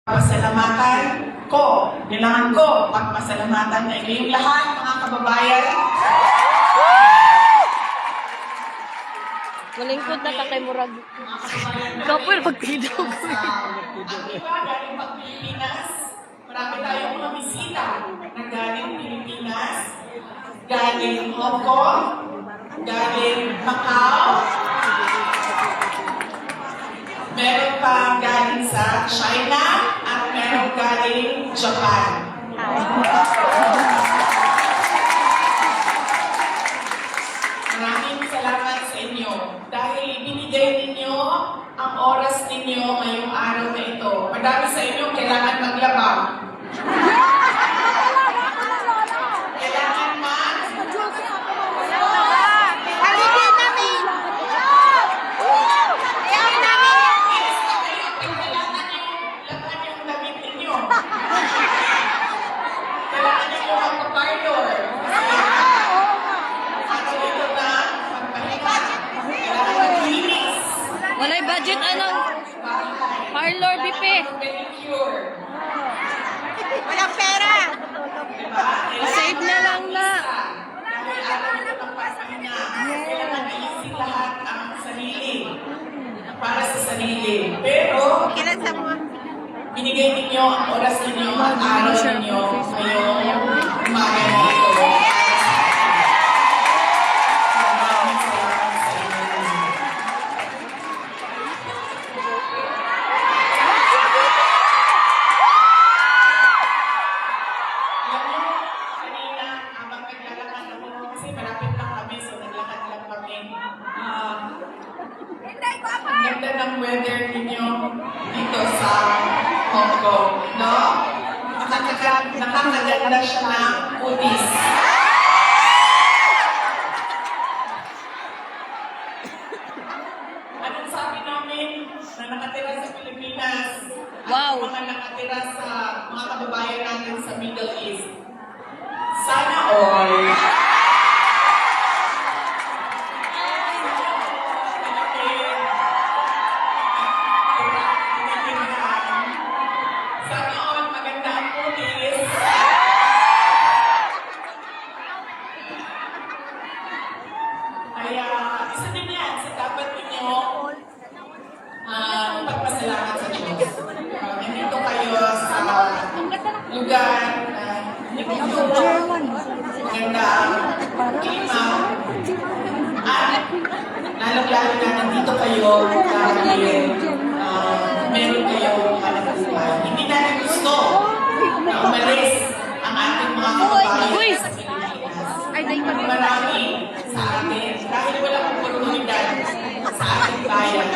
Pasalamatan ko, kailangan ko pagpasalamatan na inyong lahat, mga kababayan. Malingkod na kakay murag. Kapag pagpido ko. Ang iba galing pag Pilipinas, marami tayong mga bisita na galing Pilipinas, galing Hong Kong, galing Macau, meron pa galing sa China, at meron galing Japan. Maraming salamat sa inyo dahil ibinigay ninyo ang oras ninyo ngayong araw na ito. Madami sa inyo kailangan maglaba. Kailangan Walay budget anong parlor bipe. Walang pera. Save na lang na. kailangan ayusin lahat ang sarili para sa sarili. Pero Kailan sa mga binigay ninyo ang oras ninyo at araw ninyo ngayong umaga na ito. Maraming salamat sa inyo. Alam niyo, kanina, habang naglalakad ako, kasi malapit lang kami, so naglakad lang kami. Ang ganda ng weather ninyo dito sa Hong Kong, no? Nakakaganda siya ng putis. Anong sabi namin na nakatira sa Pilipinas? Wow. At mga nakatira sa mga kababayan natin sa Middle East. Sana all. Sana all maganda ang putis. Kaya isa din yan sa dapat ninyo pagpasalamat sa Diyos. Nandito kayo sa lugar na hindi maganda ang klima. At lalong-lalo na nandito kayo dahil meron kayong hanap buhay. Hindi natin gusto na umalis ang ating mga kababayan sa Pilipinas. Marami sa atin dahil walang oportunidad sa ating bayan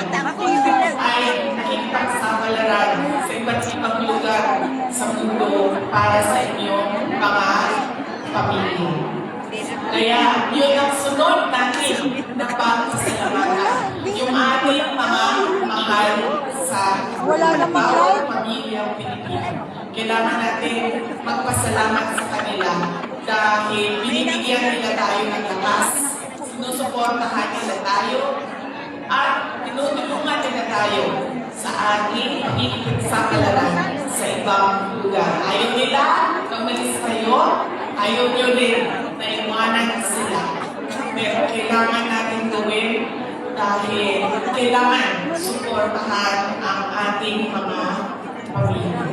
ay nakikipagsapalaran sa iba't ibang lugar sa mundo para sa inyong mga pamilya. Kaya yun ang sunod natin na pagsasalamatan. Yung ating mga mahal sa bawat pamilyang Pilipino. Kailangan natin magpasalamat sa kanila dahil binibigyan nila tayo ng lakas, sinusuportahan nila tayo, at tinutulungan nila tayo sa ating pakikipagsapalaran sa ibang lugar. Ayaw nila, kamalis kayo, ayaw nyo din na iwanan sila. Pero kailangan natin gawin dahil kailangan suportahan ang ating mga pamilya.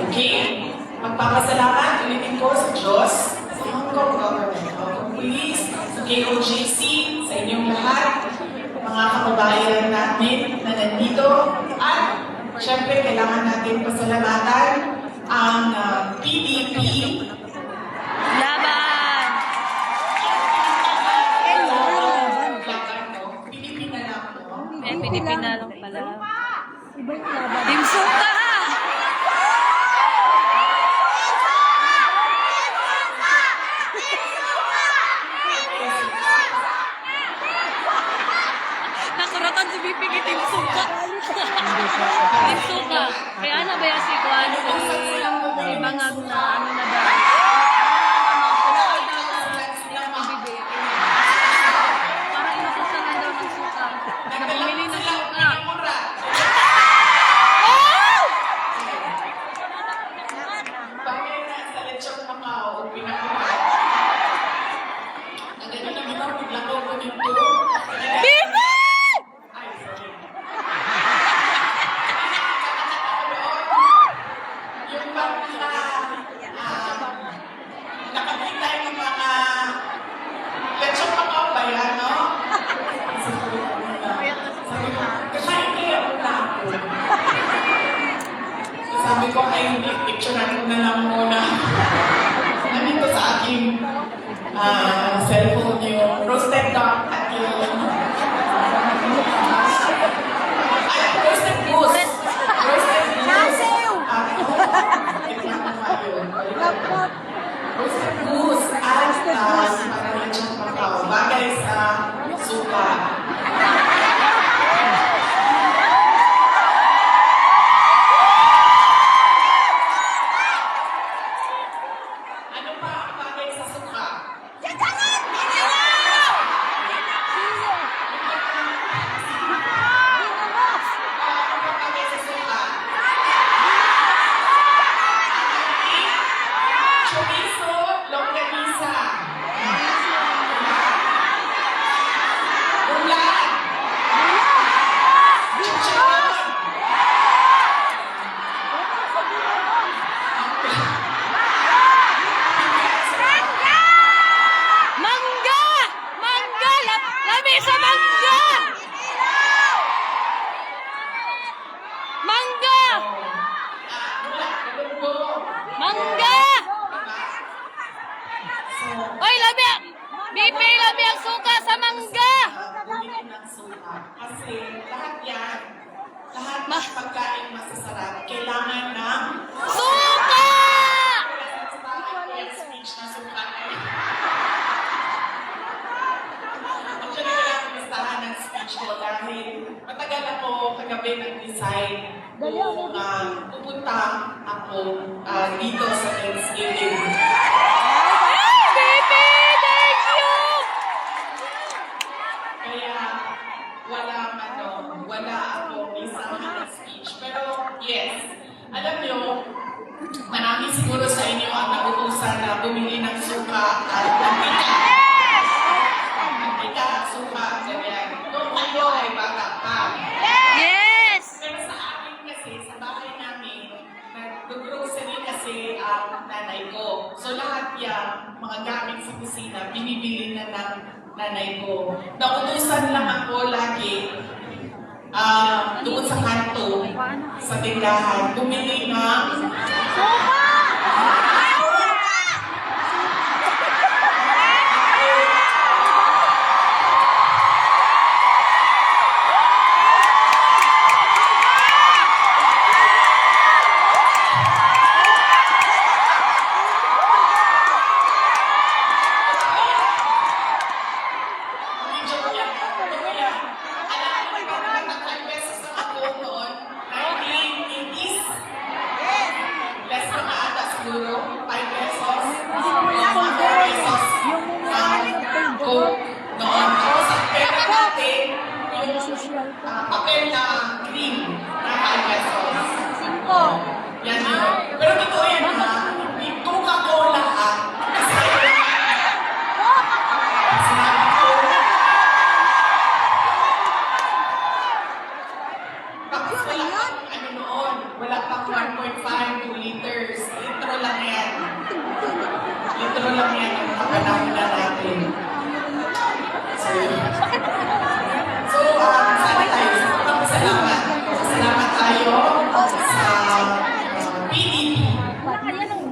Okay? Magpapasalamat ulitin ko sa Diyos, sa Hong Kong Government, Hong Kong Police, sa KOJC, sa inyong lahat, mga kababayan natin na nandito, at syempre kailangan natin pasalamatan ang PDP. Laban! PDP na lang po. Pilipina lang pala. Team Suka! Nakuratan si BP kay Team Suka. Team Suka. Kaya ano ba yung si Kuan? Si Bangag na ano na ba? Parang inutusan na daw ng suka. Nabumili ng suka. sabi ko, ay hindi, picturean ko na lang muna. Nandito sa aking cellphone yung roasted duck at yung roasted goose. Roasted goose. Roasted goose at parang Macau. Bagay sa suka. Ano pa ang bagay sa suka? Chorizo, longganisa. Ulan. Chicharon. Mangga! Mangga! Lami sa mangga! Mangga! Mangga! Oy, lami! Bibi, lami ang suka sa mangga! Bumili ng suka. Kasi lahat yan, lahat ng pagkain masasarap, kailangan ng Suka! sa bahay ko yung speech na suka. Actually, wala akong listahan ng speech ko dahil matagal ako kagabi nag-decide kung pupunta ako dito sa Thanksgiving. Bibi, thank you! Kaya wala akong listahan ng speech. Pero yes, alam nyo, marami siguro sa inyo ang nautusan na bumili ng suka at mantika. Mantika at suka, ganyan. Kung kayo ay bata pa. Yes! Pero sa akin kasi, sa bahay namin, nag-grocery kasi ang nanay ko. So lahat yan, mga gamit sa kusina, binibili na ng nanay ko. Nautusan lang ako lagi doon sa kanto, sa tindahan, bumili ng papel na cream na 5 pesos. Yan yun. Pero totoo yan ha. Yung Coca-Cola ha. Kasi sinabi ko, tapos wala pang ano noon, wala pang 1.5 2 liters. Litro lang yan. Litro lang yan ang kapanahon na natin. Sana tayo sa pagpapasalamat. Salamat tayo sa PDP.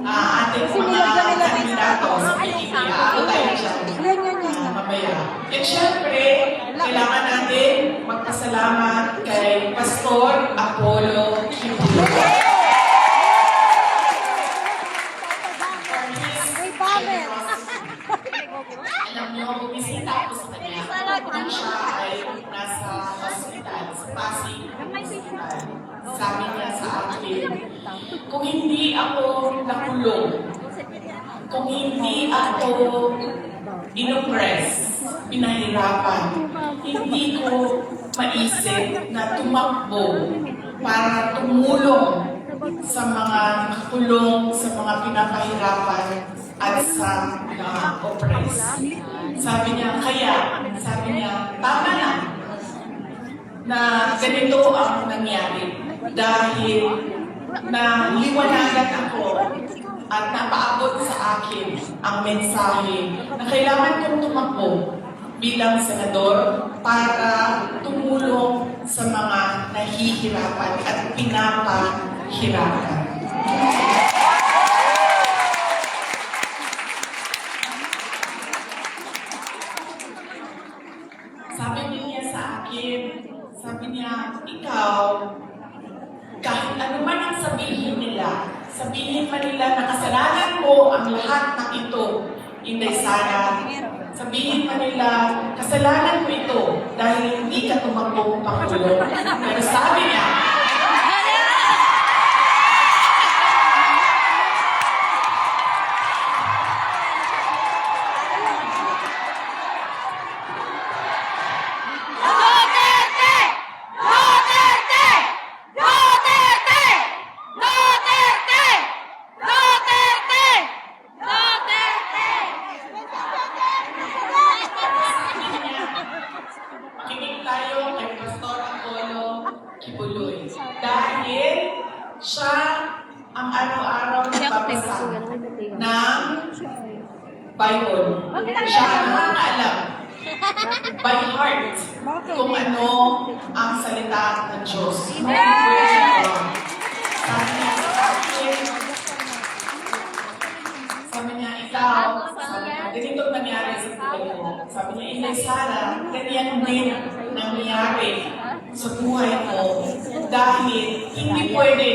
Ating mga kandidato sa PDP. Ako tayo dyan. Mamaya. At syempre, kailangan natin magpasalamat kay Pastor Apollo Kibulo. Alam niyo, bumisita ako sa kanya. Kung siya ay nasa hospital, sa Pasig Hospital. Sabi niya sa akin, kung hindi ako nakulong, kung hindi ako inopress, pinahirapan, hindi ko maisip na tumakbo para tumulong sa mga nakakulong, sa mga pinapahirapan, at sa na-oppress. Sabi niya, tama na na ganito ang nangyari dahil naliwanagan ako at napaabot sa akin ang mensahe na kailangan kong tumakbo bilang senador para tumulong sa mga nahihirapan at pinapahirapan. Inday Sara, sabihin man nila, kasalanan ko ito dahil hindi ka tumakbong Pangulo. Pero sabi niya, makinig tayo kay Pastor Apollo Kibuloy. Dahil siya ang araw-araw nagbabasa ng Bible. Siya ang nakakaalam by heart kung ano ang salita ng Diyos. Sabi niya, ikaw, ganito nangyari sa buhay ko. Sabi niya, Inday Sara, ganyan din nangyari sa buhay mo dahil hindi pwede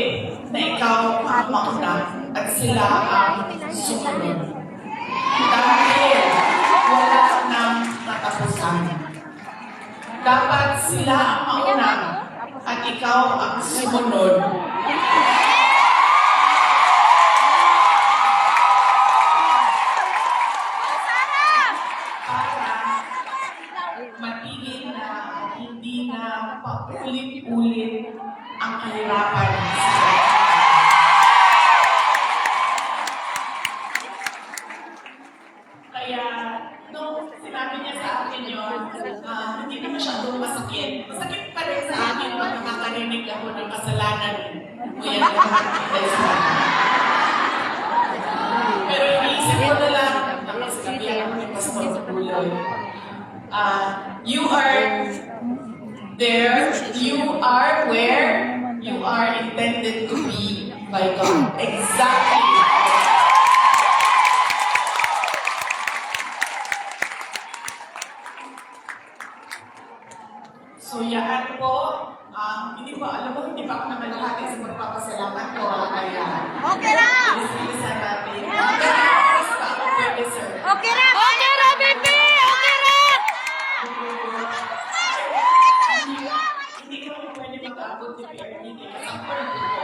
na ikaw ang mauna at sila ang sumunod. Dahil wala nang katapusan. Dapat sila ang mauna at ikaw ang sumunod. Matigil na hindi na paulit-ulit ang kahirapan sa kaya, nung sinabi niya sa akin yun, hindi na masyadong masakit. Masakit pa rin sa akin pag nakakarinig ako ng kasalanan mo yan dahil sa pero iniisip ko na lang, nakasabi ako ni Pastor Buloy. You are there, you are where you are intended to be by God. Exactly. So, yan po. Hindi pa, alam mo, hindi pa ako naman lahat sa pagpapasalamat ko. Kaya, Okay na! bilisan natin. Okay na! Basta ako pwede, sir. Okay na! Okay na, baby! Okay na! Hindi ko pwede mag-aabot ni PRD kasi ang pwede ko.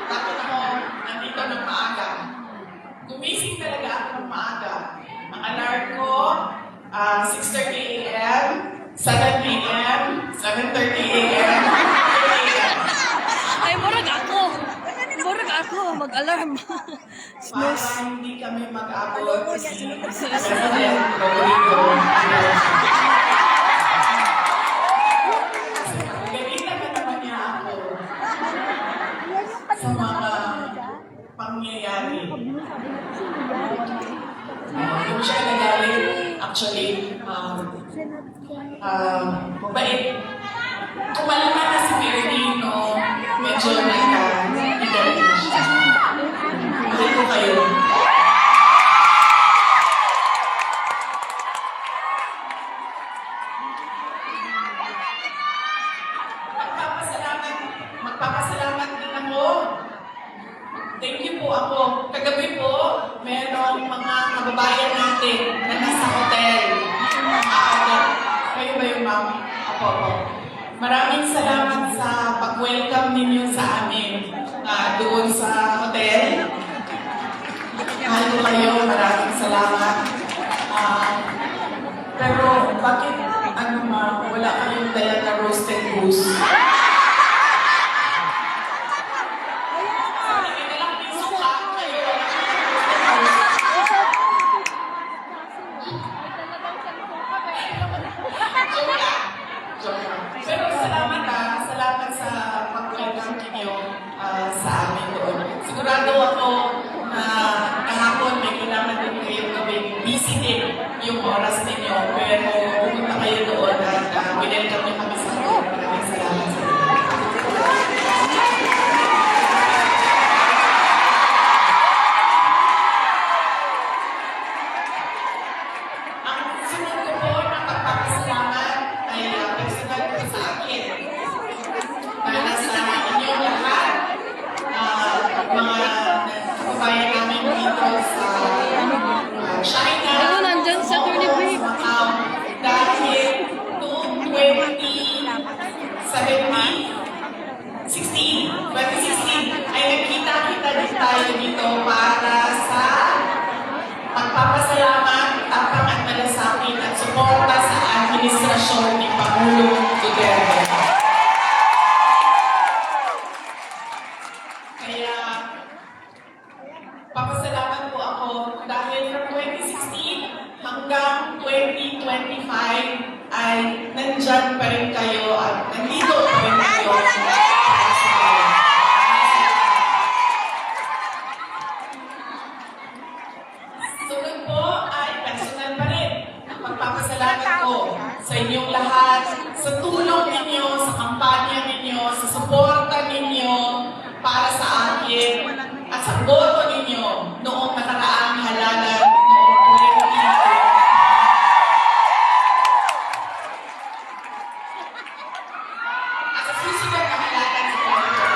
Bakit ako nandito ng maaga? Gumising talaga ako ng maaga. Ang alarm ko, 6:30 a.m., 7 a.m., 7:30 a.m., 8 a.m. Ay, murag ako. Murag ako. Mag-alarm. Para hindi kami mag-abot si President Rodrigo. Ganita ka naman niya ako sa mga pangyayari. Yung siya nagaling, actually, mabait. Kumalama na si Pirenino, medyo nagka-edad na siya. Mahal ko kayo. Magpapasalamat din ako. Thank you po ako. Kagabi po, merong mga kababayan natin na nasa hotel. Kayo ba yung ma'am? Apo. Maraming salamat sa pag-welcome ninyo sa amin doon sa hotel. Mahal ko kayo. Maraming salamat. Pero bakit wala kayong dala na roasted goose? Pero salamat sa pag-welcome ninyo sa amin doon. Sigurado ako na kahapon may kailangan din kayo gawin. Busy din yung oras ninyo. Pero pumunta kayo doon at winelcome nyo kami sa akin. Maraming salamat sa inyo. Ang sunod ko po na pagpapasalamat ay China, Ano, nandyan si Atty. Vic. sa Macau, dahil noong 2016 ay nagkita-kita din tayo dito para sa pagpapasalamat at pag-malasakit at suporta sa administrasyon ni Pangulong Duterte. Kaya, papasalamat po ako dahil from 2016 hanggang 2025 ay nandyan pa rin kayo at nandito pa rin kayo para sa akin. Sunod po ay personal pa rin ang pagpapasalamat ko sa inyong lahat, sa tulong ninyo, sa kampanya ninyo, sa suporta ninyo para sa akin at sa boto ninyo noong nakaraang halalan noong 2020. At sa susunod na halalan sa 2020.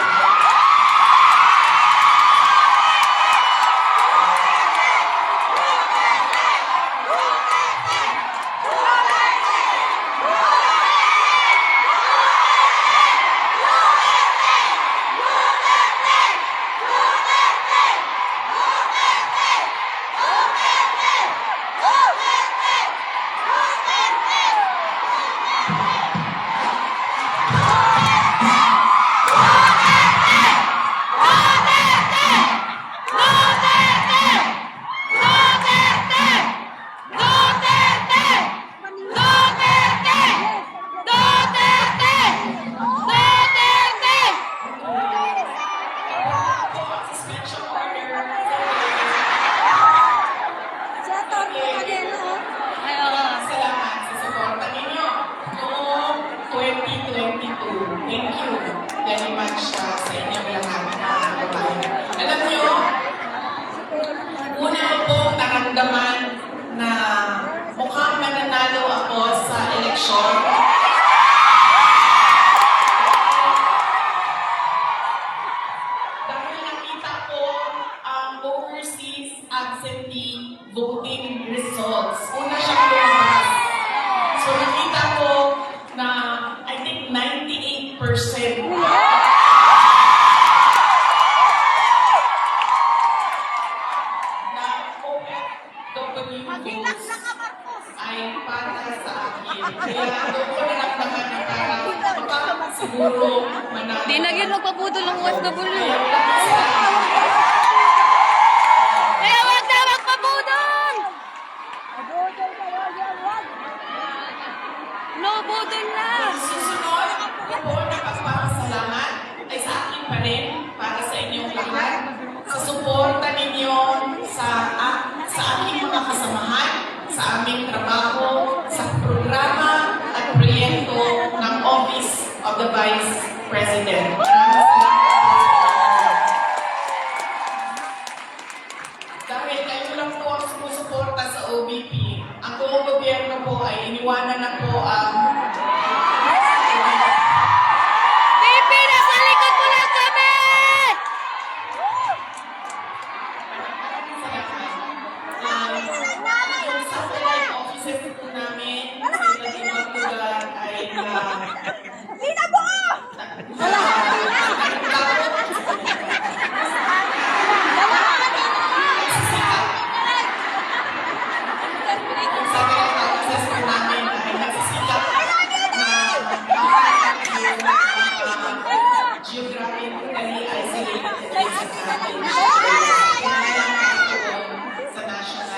Suspension order. Ay, oo. Salamat sa suporta ninyo noong 2022. Thank you very much sa inyong lahat mga kababayan. Alam nyo, una ko pong naramdaman na mukhang mananalo ako sa eleksyon. Dahil nakita ko ang overseas absentee voting results. Una siyang lumabas. So nakita ko na I think 98% na OFW votes ay para sa akin. Kaya doon ko naramdaman na parang baka siguro manalo. Di na yun magpapudol ng OFW. Kaya wag na magpapudol! No budol na! Susunod ko po na pagpapasalamat ay sa akin pa rin para sa inyong lahat sa suporta ninyo sa aking mga kasamahan, sa aming trabaho, sa programa at proyekto ng Office of the Vice President. Maraming salamat. Dahil kayo lang po ang sumusuporta sa OBP, ang buong gobyerno po ay iniwanan na po ang Pipi, nasa likod mo lang kami! yung satellite offices po namin sa iba't ibang lugar ay yung satellite offices po namin ay nagsisikap na geographically isolated places natin sa national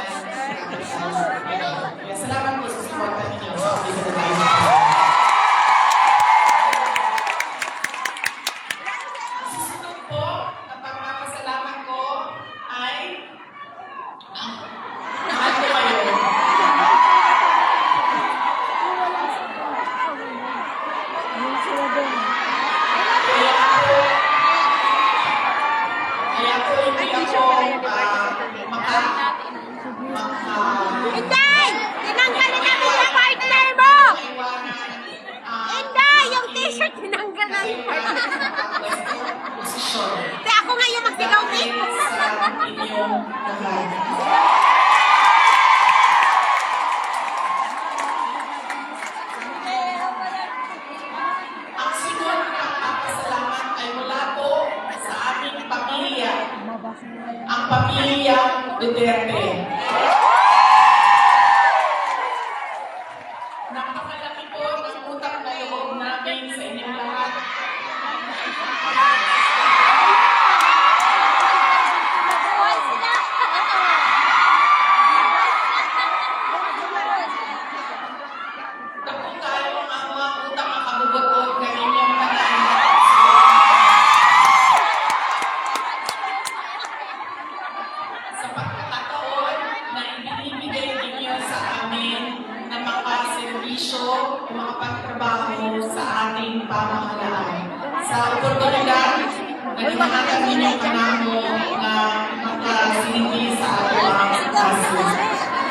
capital. Kaya salamat po sa suporta ninyo sa Office of the Vice. Susunod po, ang pagpapasalamat ko ay mahal ko kayo. Kaya po hindi ako Inday! Tinanggal na namin yung partner mo! Inday! Yung t-shirt tinanggal na yung partner. posisyon Hindi, ako nga yung magsigaw, Nick. sa inyong lahat. serbisyo o makapagtrabaho sa ating pamahalaan. Sa oportunidad na dinahatan ninyong panahon na makasilindi sa ating mga kaso.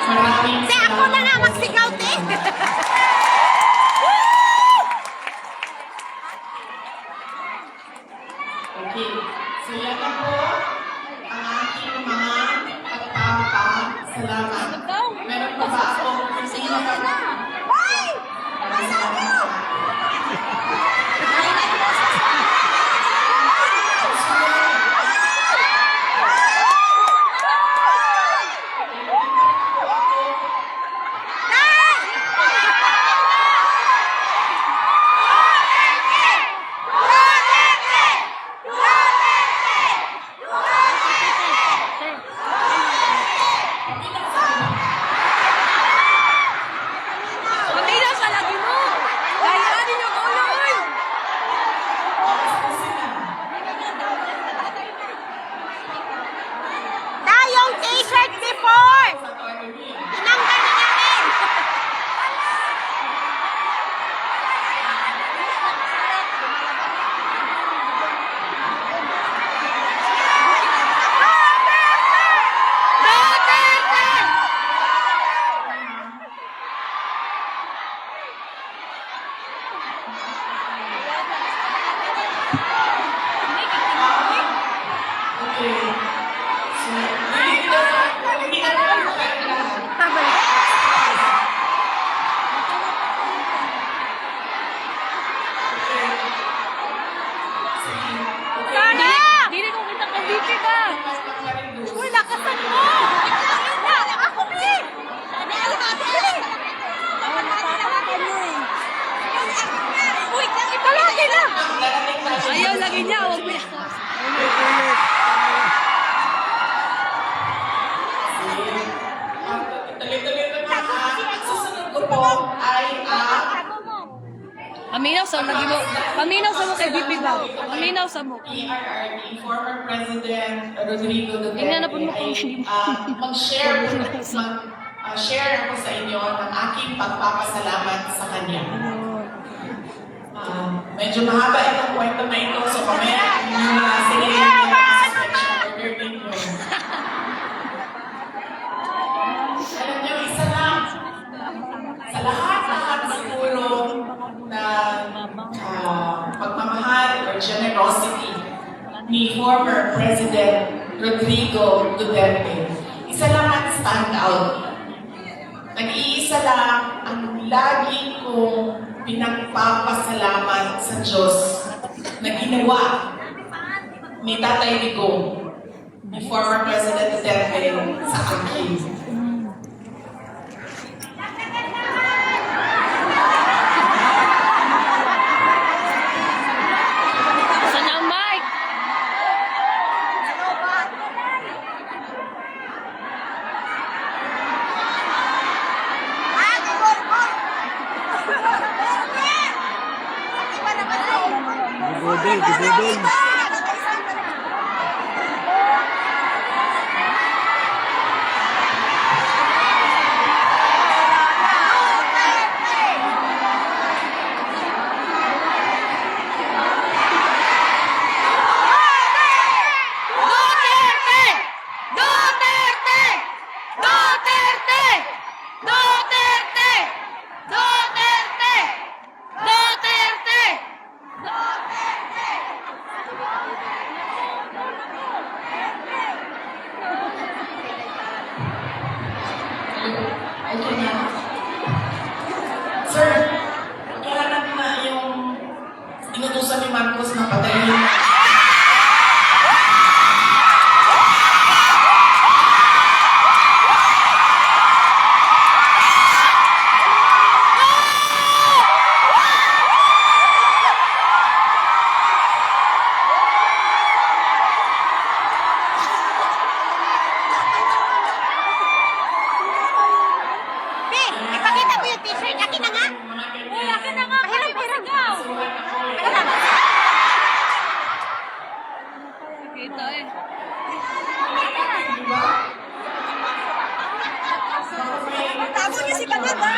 Maraming Te, ako na nga magsigaw, te. Okay. So yan na po ang aking mga pagpapasalamat. Meron pa ba ako kung sino pa na? Hoy! Maminaw sa lagi mo! Dayanin yung ulo, oy! Tayong t-shirt before! Tinanggal na namin! Okay. So, hindi na po kayo lahat. Sana! Dili ko kita ka VP ka! Uy, lakasan mo! Ako, Bi! Uy, italagay lang! Ayaw lagi niya, huwag mo yan. Tuloy-tuloy na mga. Ang susunod ko po ay Paminaw sa lagi mo. Paminaw sa mo kay VP ba? Paminaw sa mo. PRRD, former President Rodrigo Duterte. Tingnan na po mo kung hindi mo. Share ako sa inyo ng aking pagpapasalamat sa kanya. Medyo mahaba itong kwento na ito, so mamaya yung sige yung suspension order ninyo. Alam niyo, isa lang, sa lahat-lahat ng tulong na pagmamahal or generosity ni former President Rodrigo Duterte, isa lang ang stand out. Nag-iisa lang ang lagi kong pinagpapasalamat sa Diyos na ginawa ni Tatay Digong, ni former President Duterte sa akin. Saan ang mic? Gibodol, gibodol. Duterte! Duterte! Duterte! Duterte! Duterte! Duterte! Okay na. Sir, kailan natin na yung inutusan ni Marcos na patayin? Bi, ipakita mo yung t-shirt. Akin na nga. Mga ganyan. Uy, akin na nga. Pahiram, pahiram. Sulat ako eh. Pahiram. Kita eh. Diba? Tabo niyo si Bangat, ha?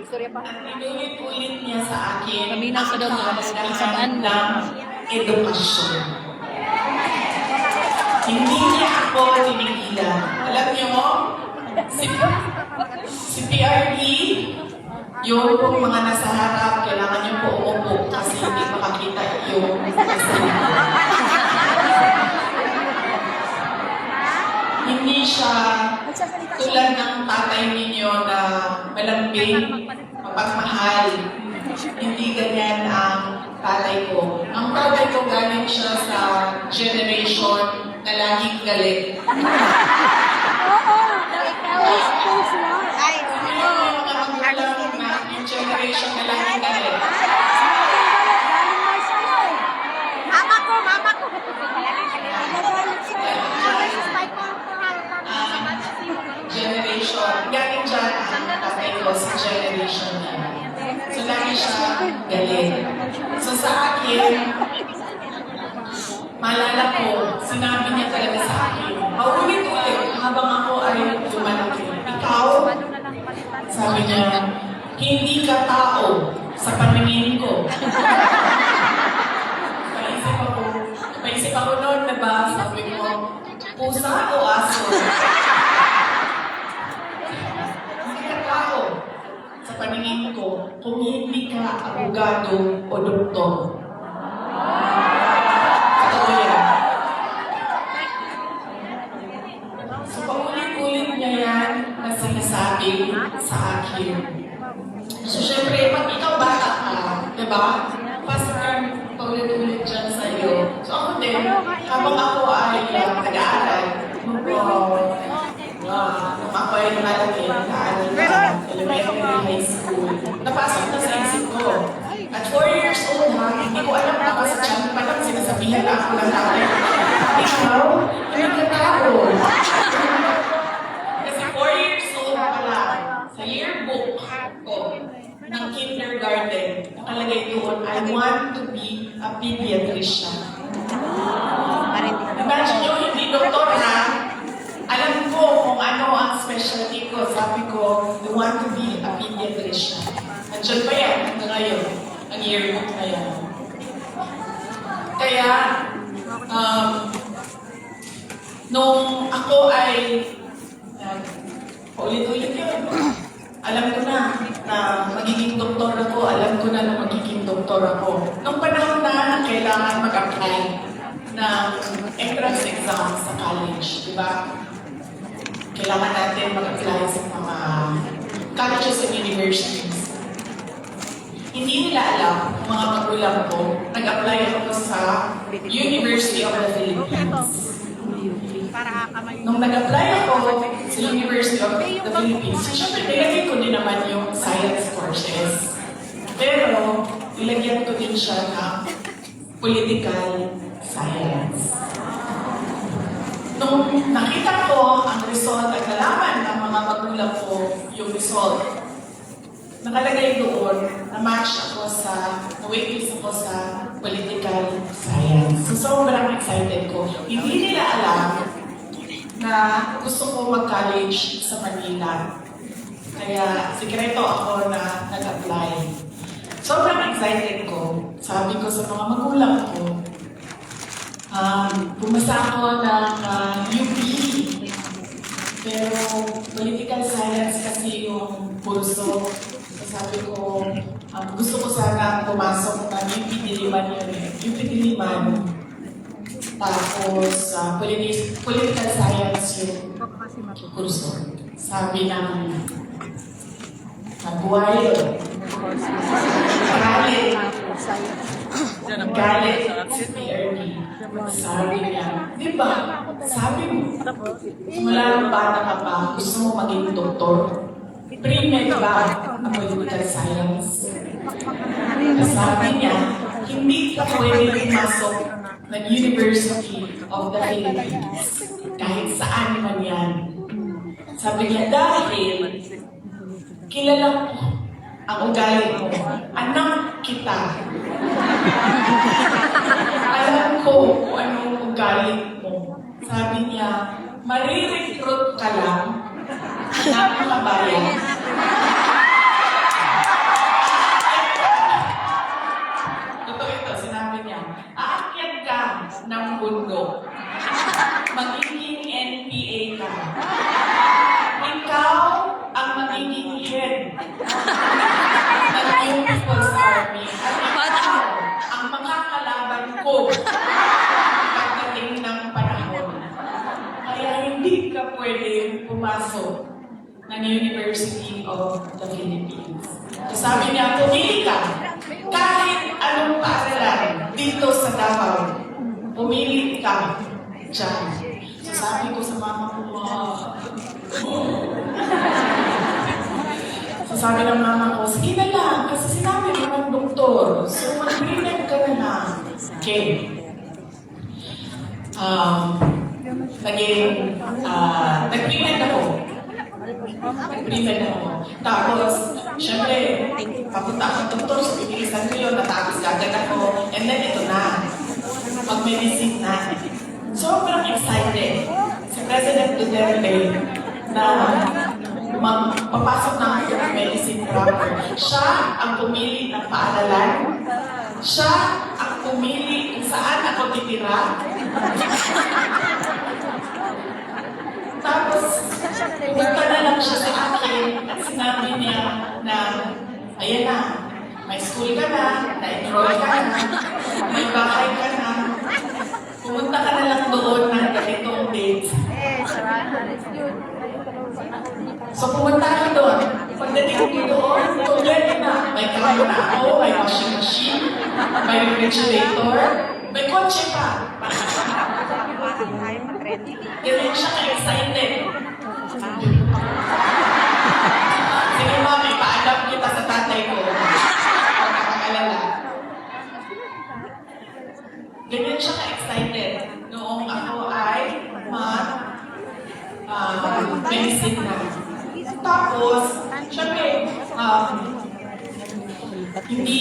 At inulit-ulit niya sa akin Paminaw sa daw mga mas kahalagahan pinsaban mo. ng edukasyon. Hindi niya ako tinigilan. Alam niyo, si PRD, yung mga nasa harap, kailangan niyo po umupo kasi hindi makakita yung hindi siya tulad ng tatay ninyo na malambing, mapagmahal. Hindi ganyan ang tatay ko. Ang tatay ko galing siya sa generation na laging galit. Ay, Yung mga magulang na yung generation na laging galit. mama ko. Generation. Galing dyan ang tatay ko sa generation niya. So, lagi siya galit. So, sa akin, maalala ko, sinabi niya talaga sa akin, paulit-ulit habang ako ay lumalaki. Ikaw, sabi niya, hindi ka tao sa paningin ko. Paisip ako noon, diba? Sabi ko, pusa o aso? Hindi ka tao sa paningin ko kung hindi ka abogado o doktor. Totoo yan. So, paulit-ulit niya yan na sinasabi sa akin. So, syempre, pag ikaw bata ka, diba? Pastor, paulit-ulit dyan sa'yo. So, ako din, habang ako ay nag-aaral, nung ako ay lumalaki, nag-aaral na elementary high school, napasok na sa isip ko. At 4 years old ha, hindi ko alam na kasi dyan pa lang sinasabihan na ako ng tatay. Ikaw, hindi ka tao. Kasi 4 years old pa lang, sa yearbook ko ng kindergarten, nakalagay doon, I want to be a pediatrician. Imagine nyo, hindi doktor ha. Alam ko kung ano ang specialty ko. Sabi ko, I want to be a pediatrician. Nandiyan pa yan hanggang ngayon, ang yearbook na yan. Kaya, nung ako ay, paulit-ulit yun, alam ko na magiging doktor ako, alam ko na magiging doktor ako. Nung panahon na kailangan mag-apply ng entrance exam sa college, di ba? Kailangan natin mag-apply sa mga colleges and universities. Hindi nila alam, mga magulang ko, nag-apply ako sa University of the Philippines. Nung nag-apply ako sa University of the Philippines, syempre nilagay ko din naman yung science courses. Pero, ilagyan ko din siya ng political science. Nung nakita ko ang result at nalaman ng mga magulang ko yung result, nakalagay doon na match ako sa, na-waitlist ako sa political science. So, sobrang excited ko. Hindi nila alam na gusto ko mag-college sa Manila. Kaya, sikreto ako na nag-apply. Sobrang excited ko. Sabi ko sa mga magulang ko, pumasa ako ng UP. Pero political science kasi yung kurso. So sabi ko, gusto ko sana pumasok ng UP Diliman yun eh. UP Diliman. Tapos political science yung kurso. Sabi ng buhay. Galit si PRD. Sabi niya, di ba? Sabi mo, mula ng bata ka pa, gusto mo maging doktor? Pre-med ba ang political science? Sabi niya, hindi ka pwede pumasok ng University of the Philippines. Kahit saan man yan. Sabi niya, dahil kilala ko ang ugali mo. Anak kita. Alam ko kung anong ugali mo. Sabi niya, marirecruit ka lang ng mga bayan. ng bundok. Magiging NPA ka. Ikaw ang magiging head ng new People's Army. At ikaw ang makakalaban ko pagdating ng panahon. Kaya hindi ka pwede pumasok ng University of the Philippines. So sabi niya, pumili ka. Kahit anong paaralan dito sa Davao, pumili ka dyan. So sabi ko sa mama ko, so sabi ng mama ko, sige na lang, kasi sinabi ko ng doktor. So mag-remake ka na lang. Okay. Nag-remake ako. Nag-remake ako. Tapos, syempre, papunta akong doktor, so pipilisan ko yun, natapos agad ako. And then ito na, mag-medicine na. Sobrang excited si President Duterte na magpapasok ng medicine proper. Siya ang pumili ng paaralan. Siya ang pumili kung saan ako titira. Tapos, pumunta na lang siya sa akin at sinabi niya na, ayan na, may school ka na, na-enroll ka na, may bahay ka na, pumunta ka na lang doon ng ganitong date. So pumunta ako doon. Pagdating ko doon, kompleto na. May kamo na ako, may washing machine, may refrigerator, may kotse pa. Ganyan siya ka-excited. Sige ma, may paalam kita sa tatay ko. Huwag ka mag-alala. Ganyan siya ka-excited noong ako ay medicine na. Tapos, syempre, hindi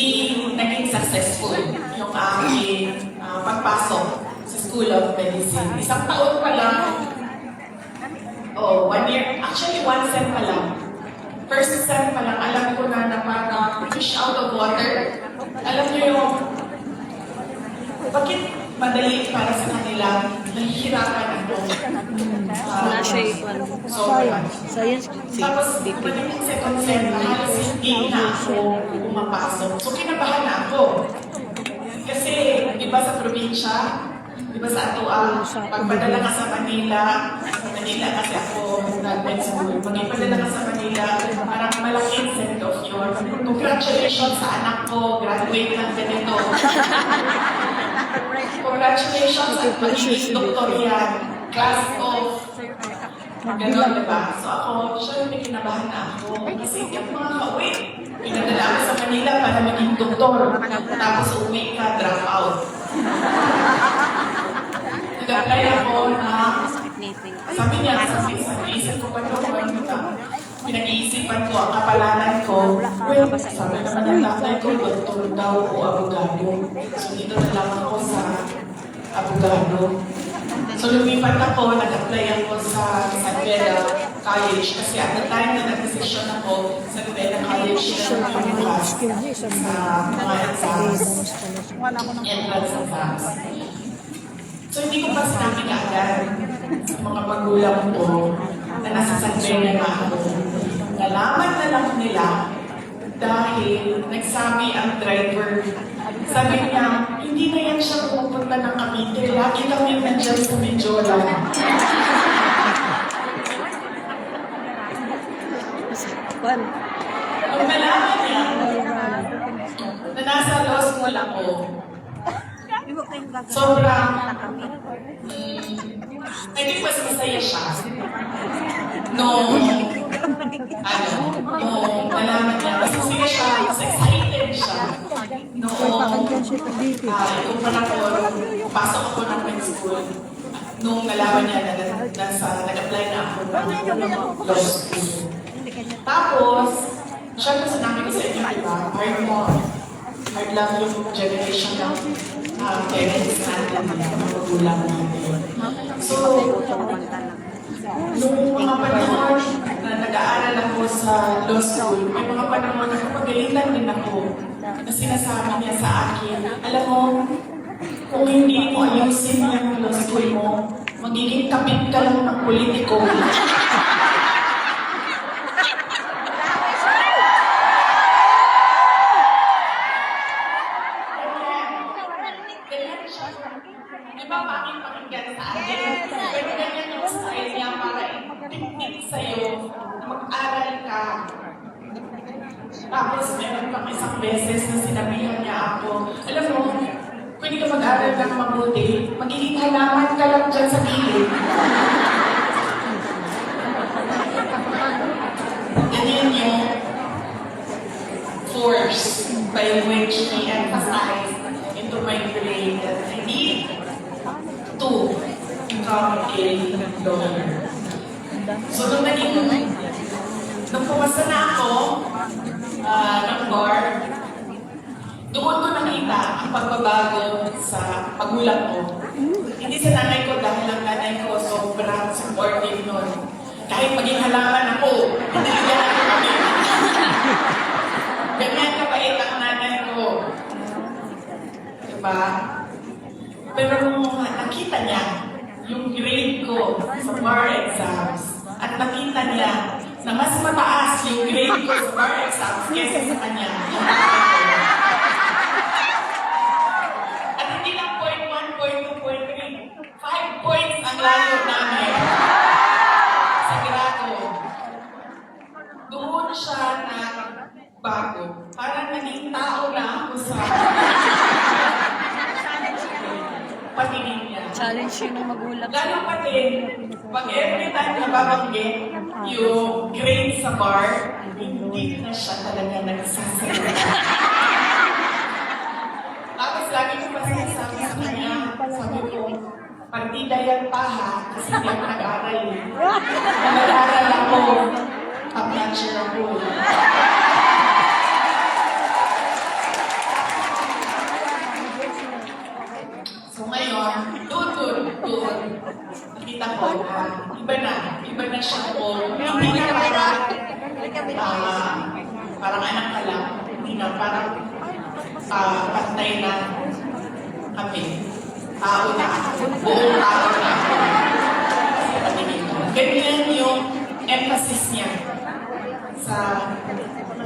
naging successful yung aking pagpasok sa School of Medicine. Isang taon pa lang, 1 year, actually 1 sem pa lang. First sem pa lang, alam ko na parang fish out of water. Alam niyo yung, bakit madali para sa kanila, nahihirapan ako. Science. Tapos, pagdating ng second sem, halos hindi na ako pumapasok. So, kinabahan na ako. Kasi, iba sa probinsya, iba sa Atua, pagpadala ka sa Manila kasi ako graduate school, pagpadala ka sa Manila, parang malaking send of yun. Congratulations sa anak ko, graduate ng ganito. Congratulations at magiging doktor yan. Class of gano'n, diba? So ako, syempre kinabahan na ako. Kasi yung mga kauwi, pinadala ako sa Manila para maging doktor. Tapos uwi ka, drop out. Nag-apply ako na, sabi niya, isip ko pa doon, pinag-iisipan ko ang kapalanan ko. Well, sabi naman ng tatay ko, doktor daw o abogado. So dito na lang ako sa abogado. So lumipat ako, nag-apply ako sa San Beda College kasi at the time na nag-decision ako sa San Beda College na bukas sa mga exams, entrance exams. So hindi ko pa sinabi na agad sa mga magulang ko na nasa San Beda na ako. Nalaman na lang nila dahil nagsabi ang driver, sabi niya, hindi na yan siya pupunta ng Cavite, lagi lang yan nandiyan sa Medjola. Ang nalaman niya, na nasa law school ako, sobrang, naging mas masaya siya. Nung nalaman niya, mas masaya siya, mas excited siya. Yung pasok ako ng med school, nung nalaman niya na nag-apply na ako ng law school. Tapos, syempre sinabi ko sa inyo, diba, hard lang yung generation ng parents natin, mga magulang natin. So, nung mga panahon na nag-aaral ako sa law school, may mga panahon na kapagalitan din ako na sinasabi niya sa akin, alam mo, Kung hindi mo ayusin yung law school mo, magiging kapit ka lang ng politiko. Di ba pakinggan sa atin? Pero ganyan yung style niya para itindig sa'yo na mag-aral ka. Tapos meron pang isang beses na sinabihan niya ako, alam mo, pwede ka mag-aral ng mabuti, magiging halaman ka lang dyan sa gilid. Ganyan yung force by which he emphasized into my brain that I need to become a lawyer. So nung pumasa na ako ng bar, doon ko nakita ang pagbabago sa magulang ko. Hindi sa nanay ko dahil ang nanay ko sobrang supportive nun. Kahit maging halaman ako, hindi niya ako kami. Ganyan kabait ang nanay ko. Diba? Pero nung nakita niya yung grade ko sa bar exams at nakita niya na mas mataas yung grade ko sa bar exams kesa sa kanya. At hindi lang point 1, point 2, point 3, 5 points ang lalo namin sa grado. Doon siya nagbago. Parang naging tao na ako sa patingin niya. Challenge yun ng magulang. Lalo pa din, pag every time na babanggit yung grade sa bar, hindi na siya talaga nagsasalita. Tapos lagi ko pa sinasabi sa kanya, sabi ko, partida yan pa ha, kasi hindi ako nag-aaral eh. Nag-aaral ako, top-notcher ako. So ngayon, doon, nakita ko na iba na siya ko. Hindi na parang anak ka lang, hindi na parang pantay na kami. Tao na, buong tao na. Sa patingin ko. Ganyan yung emphasis niya sa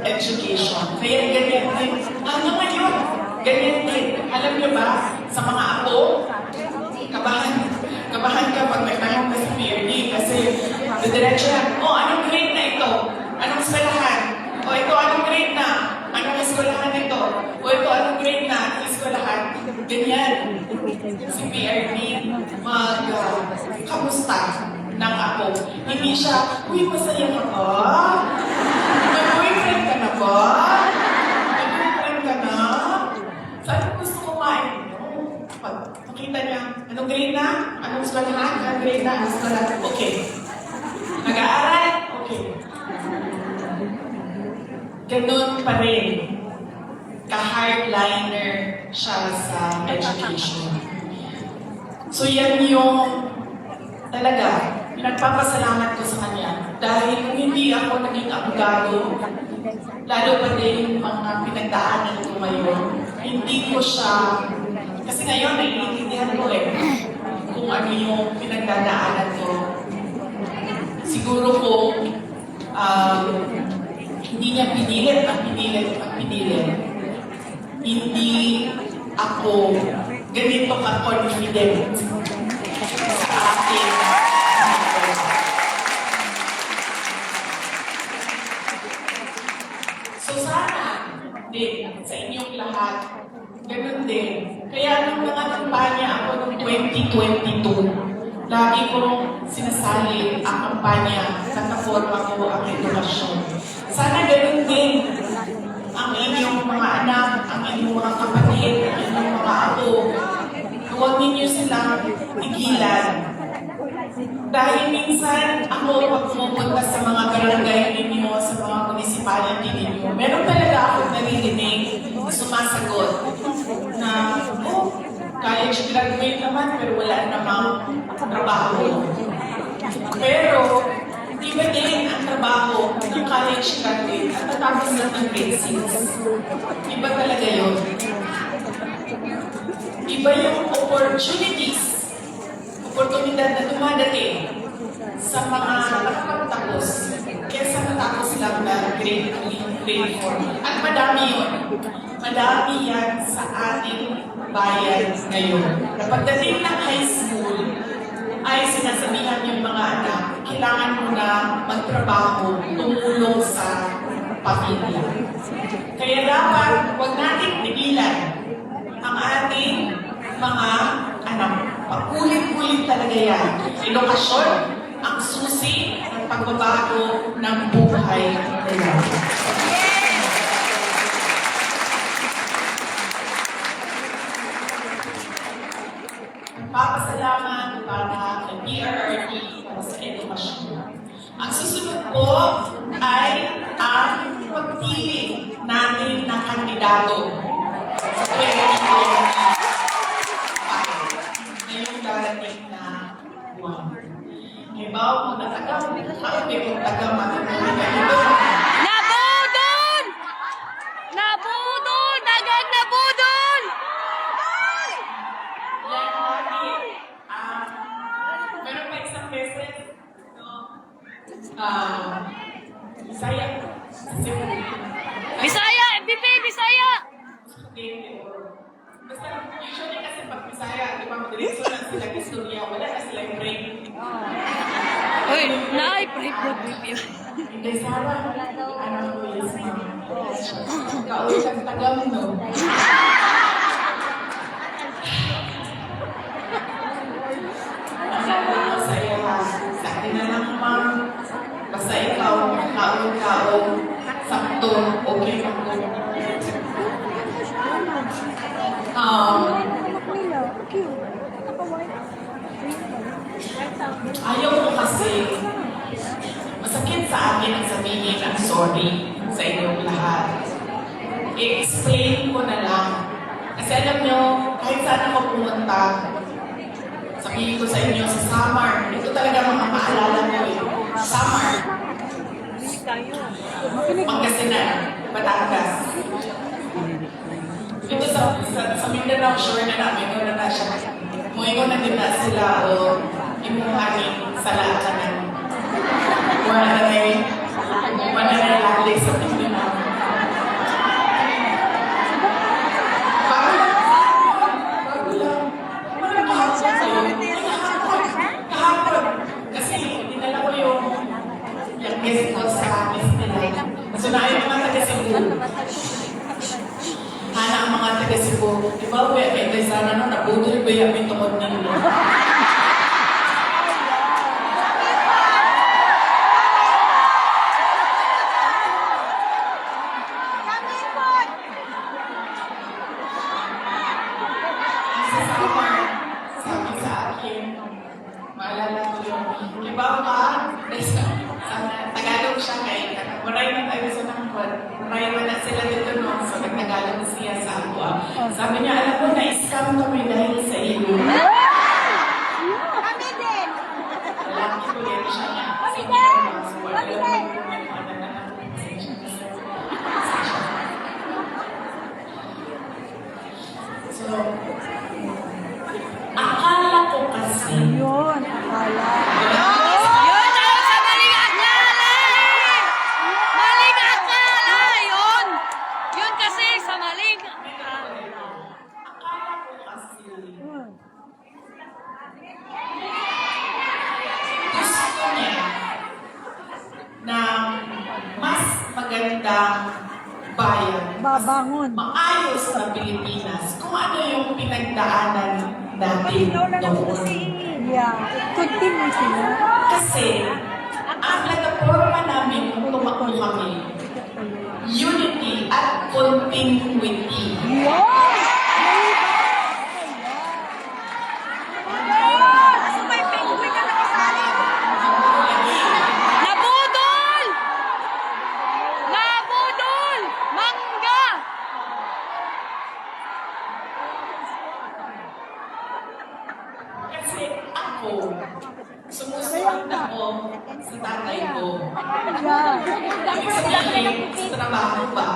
education. Kaya ganyan din. Hanggang ngayon, ganyan din. Alam niyo ba, sa mga apo, kabahan ka pag may tanong ka sa PRD kasi didiretso yan, anong grade na ito? Anong eskwelahan? Ito, anong grade na? Anong eskwelahan ito? Ito, anong grade na? Anong eskwelahan? Ganyan. Si PRD, kamusta ng apo. Hindi siya, masaya ka ba? May boyfriend ka na ba? May boyfriend ka na? Saan gusto kumain? Pag makita niya, anong grade na? Anong eskwelahan? Anong grade na? Anong eskwelahan? Okay. Nag-aaral? Okay. Ganun pa rin. Ka-hardliner siya sa education. So yan yung talaga, pinagpapasalamat ko sa kanya. Dahil kung hindi ako naging abogado, lalo pa din mga pinagdaanan ko ngayon, hindi ko siya, kasi ngayon naiintindihan ko kung ano yung pinagdadaanan ko. Siguro ko, hindi niya pinilit. Hindi ako ganito ka-confident sa akin. So sana, din, sa inyong lahat, ganun din. Kaya nung nangangampanya ako noong 2022, lagi kong sinasali ang kampanya sa kaforma ko ang edukasyon. Sana ganun din ang inyong mga anak, ang inyong mga kapatid, ang inyong mga apo. Huwag ninyo silang tigilan. Dahil minsan ako pag pumupunta sa mga barangay ninyo, sa mga municipality ninyo, meron talaga akong naririnig na sumasagot na, college graduate naman pero wala namang trabaho. Pero, iba din ang trabaho ng college graduate at natapos lang ng grade 6. Iba talaga yun. iba yung oportunidad na dumadating sa mga nakapagtapos kesa natapos lang na grade 3, grade 4. At madami yun. Madami yan sa ating bayan ngayon. Na pagdating ng high school, ay sinasabihan yung mga anak, kailangan mo na magtrabaho, tumulong sa pamilya. Kaya dapat, huwag nating tigilan ang ating mga anak. Pakulit-kulit talaga yan. Edukasyon ang susi ng pagbabago ng buhay nila. Papasalamat para kay PRRD para sa edukasyon. Ang susunod po ay ang pagpili natin ng kandidato sa 2025 ngayong darating na buwan. Halimbawa, kung natagaw, may magtagaw matutulog kayo. Nabudol! Nabudol! Dagang nabudol! Meron pa isang beses, Bisaya. Bisaya! BP! Bisaya! Basta, usually kasi pag Bisaya, di ba, madiretso lang sila istorya, wala na sila yung break. Uy, naay, break na BP. Hindi, Sarah, anak ko yes, ma'am. Kaulit ang tagam, no? Masaya ka. Sa akin na lang, ma'am. Basta ikaw, kaon-kaon, sakto, okay na ko. Ayaw ko kasi, masakit sa akin ang sabihin ang sorry sa inyong lahat. I-explain ko na lang. Kasi alam nyo, kahit saan ako pumunta, sabihin ko sa inyo sa Samar, ito talaga mga maalala ko eh. Samar, Pangasinan, Batangas. Ito sa Mindanao, sure na namin, ito na siya. Muingon na din na sila o imuhanin sa lahat ng mananalali sa Mindanao. Kahapon, kasi dinala ko yung guest ko sa guest nila. So na yung mga taga-Cebu. Hana ang mga taga-Cebu. Di ba, may sana no, nabudol ba yung mitungod nila? Sabi sa akin, maalala ko yung, iba ka, Tagalog siya kay, maray na tayo sa nangkot, maray na sila dito no, so nagtagalog siya sa ako. Sabi niya, alam mo, na-scam kami dahil sa iyo. Kami din! Lalaki ko yan siya niya. Sige naman, so wala lang So, akala ko kasi, Yun, akala. Yun ang sa maling akala! Maling akala! Yun! Yun kasi sa maling akala. akala ko kasi, gusto niya na mas magandang bayan, Babangon. maayos na Pilipinas, kung ano yung pinagdaanan natin noon. Yeah. Continue sila. Kasi, ang plataforma namin kung tumakbo kami, unity at continuity. Yun! May penguin ka nakasali! Nabudol! Nabudol! Mangga! Kasi ako, sumusunod ako sa tatay ko. Yeah. Ibig sabihin, sa trabaho ba?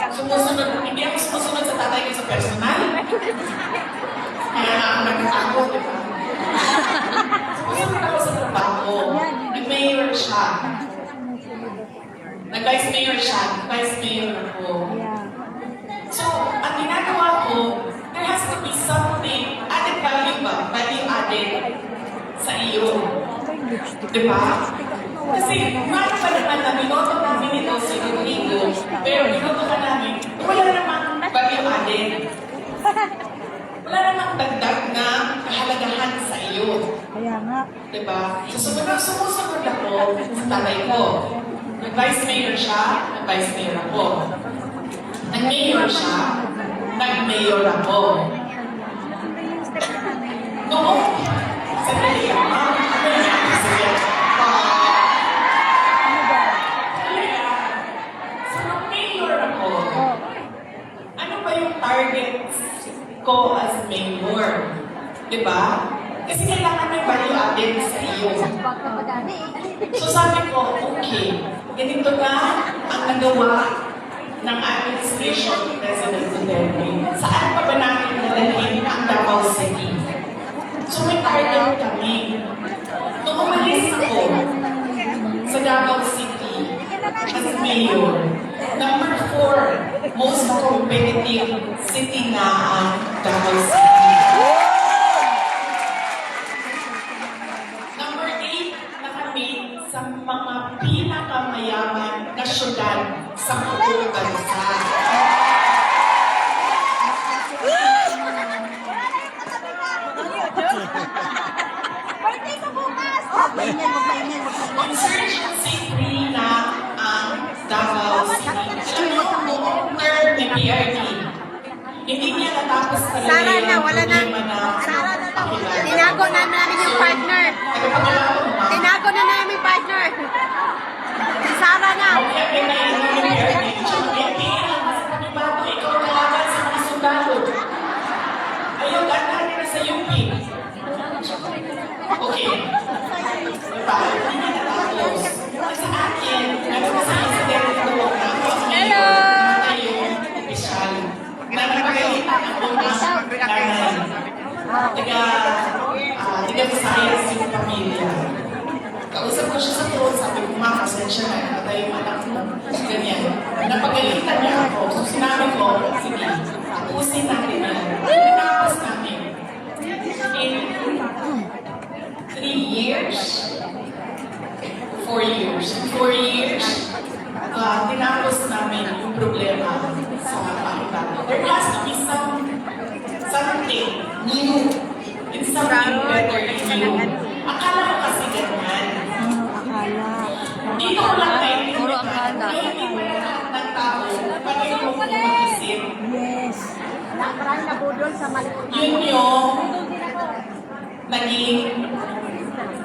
Sumusunod, hindi ako sumusunod sa tatay ko sa personal. kaya nga ako nagkatago, di ba? Susunod ako sa trabaho. Nag-mayor siya. Nag-vice mayor siya. Vice mayor ako. Yeah. So, ang ginagawa ko, there has to be something, added value ba? Value added sa iyo. Di ba? Kasi, paano pa naman na binoto namin ito sa Rodrigo, pero binoto ka namin, wala namang value added. Wala namang dagdag na kahalagahan sa iyo. Kaya nga. Diba? So, sumusunod ako sa tatay ko. Nag-vice mayor siya, nag-vice mayor ako. Nag-mayor siya, nag-mayor ako. Noong, sandali lang, ano yan? Ano ba? So, nag-mayor ako. Oh. Ano ba yung target ko as mayor? Diba? Kasi kailangan may value added sa iyo. So sabi ko, okay, ganito na ang nagawa ng administration ni President Duterte. Saan pa ba natin nadalhin ang Davao City? So may target kami. Nung umalis ako sa Davao City as mayor, number 4, most competitive city na ang Davao City. Number 8 na kami sa mga pinakamayaman na syudad sa buong bansa. Birthday ko bukas! Insurgency free na ang Davao City. Alam mo, buong term ni PRD, hindi niya natapos talaga Sara na, yung wala na. problema na pakilala. Tinago na namin yung partner. Nagpapakilala ko, ma'am. Tinago na namin yung partner. Si Sara na. Okay, pinay mo yung PRD. Hindi lang, kasi panibago, ikaw kalaban sa mga sundalo. Ayaw, ganda na sa UP. Okay. Diba? Hindi niya natapos. Sa akin, nagpapos sa incident ko, Hello! yung opisyal. Na nagpagalitan ako ng nanay. Tiga Visayas yung pamilya. Kausap ko siya sa phone, sabi ko, ma, pasensya na, namatay yung anak mo. Ganyan. Napagalitan niya ako. So sinabi ko, sige, tapusin natin yan. Tinapos namin. In 3 years, 4 years. 4 years, tinapos namin yung problema sa pakitano. There has to be something new and something better in you. Akala ko kasi ganyan. Akala. Dito ko lang Puro akala. hindi mo ng tao, pareho mo mag-isip. Yes. Maraming nabudol sa malikot. Yun yung naging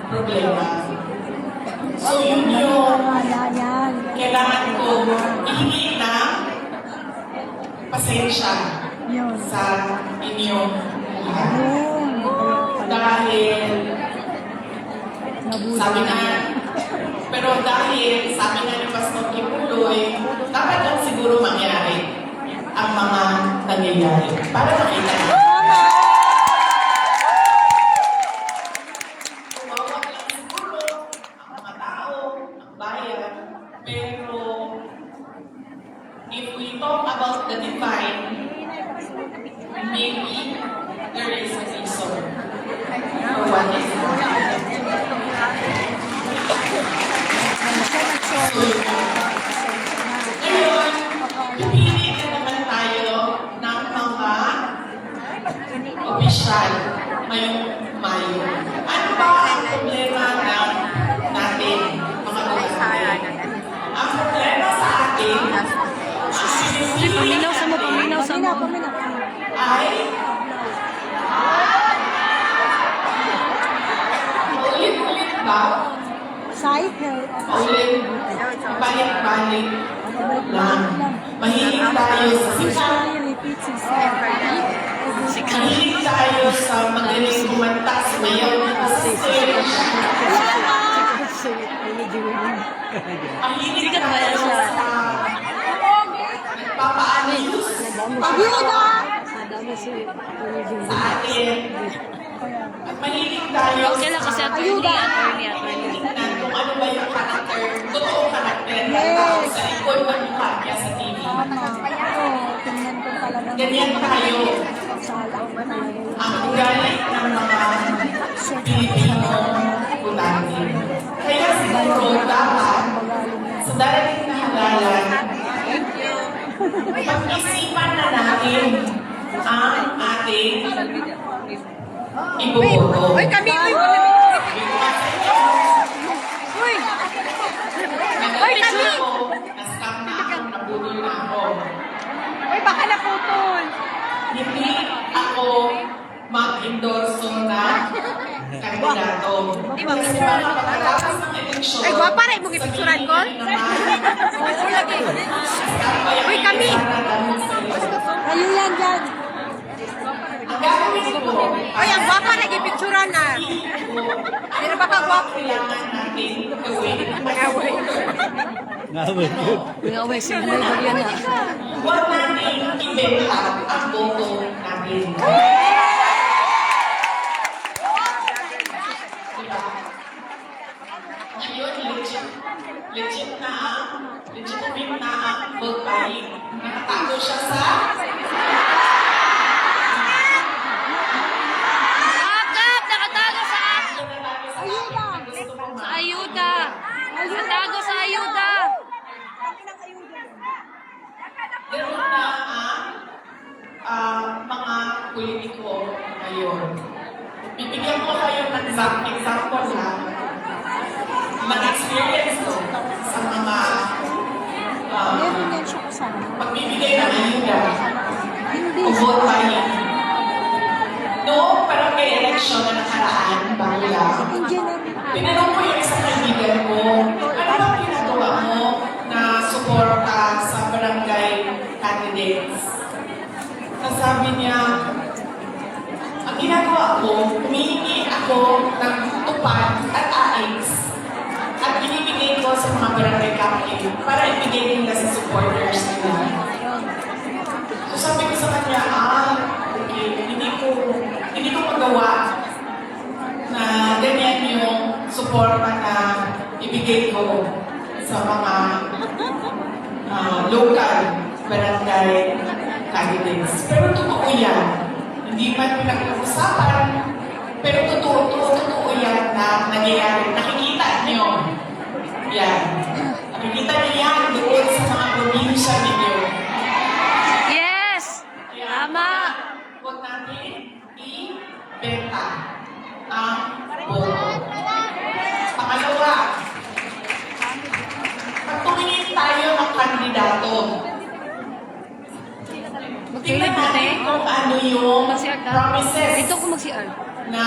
problema. So yun yung Akala yan. kailangan ko ihingi ng pasensya Yun. sa inyong lahat. Yun. Dahil, Nabudol. sabi na, pero dahil sabi na ni Pastor Kipuloy, dapat lang siguro mangyari ang mga nangyayari. Para makita niyo. Tumawa lang siguro ang mga tao, ang bayan, pero if we talk about the divine, maybe there is a reason for what is happening. Ngayon, pipili na naman tayo ng mga opisyal ngayong Mayo. Ano ba ang problema natin, mga kababayan? Ang problema sa atin, Paminaw sa mo, paminaw sa mo. Paminaw. ay ulit-ulit ba? Cycle. Ulit, balik-balik lang. Mahilig tayo sa sikat. Repeats itself. Mahilig tayo sa magaling kumanta sa mayaw dito sa stage. Mahilig Sikat ba yan tayo siya? sa nagpapaayos. Ayuda! dami si sa atin. At mahilig tayo Okay lang kasi attorney. tingnan kung ano ba yung karakter, totoong karakter ng tao sa likod ng mukha niya sa TV. Tama. Oo, tingnan ko talaga. Ganyan tayo Salang ko talaga. ang ugali ng mga Pilipino butante. Kaya siguro dapat sa darating na halalan, pag-isipan na natin ang ating iboboto. Uy, kami! Uy! Uy! Uy, kami! Na-scam na ako, nabudol na ako. Uy, baka naputol! Hindi ako mag-endorso na kandidato. Kasi pagkatapos ng eleksyon, Ay, gwapa rin mong ipicturan ko? Uy, kami! Kayo yan dyan. Ang gagawin ko, Uy, ang gwapa na ipicturan na! Pero baka gwapa. kailangan natin gawin. Ngaway, sige na bagyan na. Huwag natin ibenta ang boto natin. Diba? Ngayon, legitimate na ang vote buying. Nakatago siya sa Akap! Nakatago sa gusto ko ayuda! Nakatago sa ayuda! Ganun na ang mga politiko ngayon. Bibigyan ko kayo ng example lang ng experience ko sa mga Meron yan siya kasama. pagbibigay ng ayuda Hindi o vote buying. Noong parang may election na nakaraan, bago lang, engineer. tinanong ko yung isang kaibigan ko, ano bang ginagawa mo na suporta sa barangay candidates? Sabi niya, ang ginagawa ko, humihingi ako ng tupad at AIX at binibigay ko sa mga barangay campaign para ibigay nila sa supporters nila. So sabi ko sa kanya, okay, hindi ko magawa na ganyan yung suporta na ibigay ko sa mga local barangay candidates. Pero totoo yan. Hindi man pinag-uusapan, pero totoo yan na nangyayari. Nakikita niyo. Yan. Nakikita niyo yan doon sa mga probinsya ninyo. Yes! Kaya, Tama! huwag natin i-benta ang boto. Pangalawa, pag tumingin tayo ng kandidato, tingnan natin kung ano yung Mag-CR ka? promises Dito ko mag-CR. na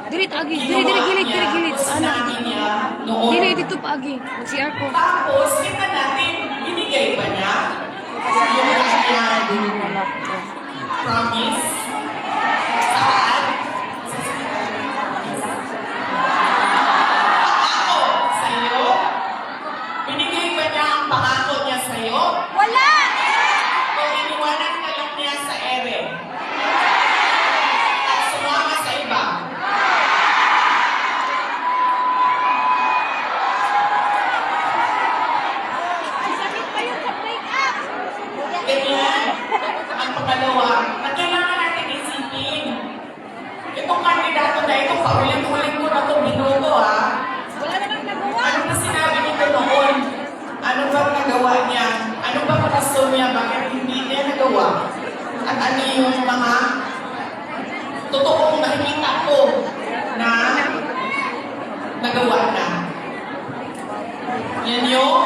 Dirit, agi. ginawa Gilid. niya o sinabi niya noon. Dili, dito pa, agi. Mag-CR ko. Tapos, tingnan natin, binigay ba niya yung kanyang promise? Saan? Pangako sa'yo? Binigay ba niya ang pangako niya sa'yo? Wala! O iniwanan ka lang niya sa ere? At sumama sa iba? Ay, sakit pa yung sa break-up! Ganyan. Ang pangalawa, na kailangan natin isipin. Itong kandidato na ito, paulit-ulit ko na itong minuto Wala namang nagawa! Ano ba sinabi nito noon? Ano ba nagawa niya? Ano ba rason niya? Bakit hindi niya nagawa? At ano yung mga totoong nakikita ko na nagawa na? Yan yung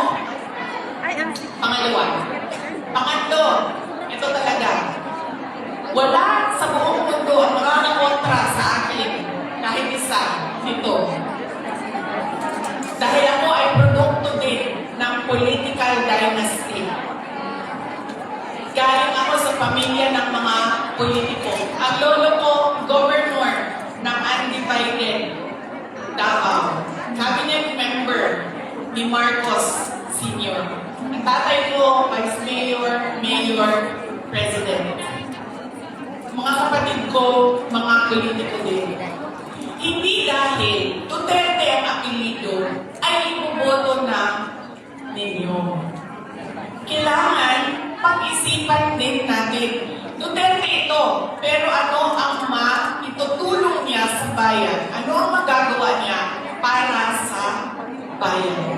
Ay, ang pangalawa. Pangatlo, ito talaga. Wala sa buong mundo ang makakakontra sa akin kahit isa nito. Dahil ako ay produkto din ng political dynasty. Galing ako sa pamilya ng mga politiko. Ang lolo ko, governor ng undivided Davao. Cabinet member ni Marcos Sr. Ang tatay ko, vice mayor, mayor, president. mga kapatid ko, mga politiko din. Hindi dahil Duterte ang apelido ay iboboto na ninyo. Kailangan pag-isipan din natin. Duterte ito, pero ano ang itutulong niya sa bayan? Ano ang magagawa niya para sa bayan?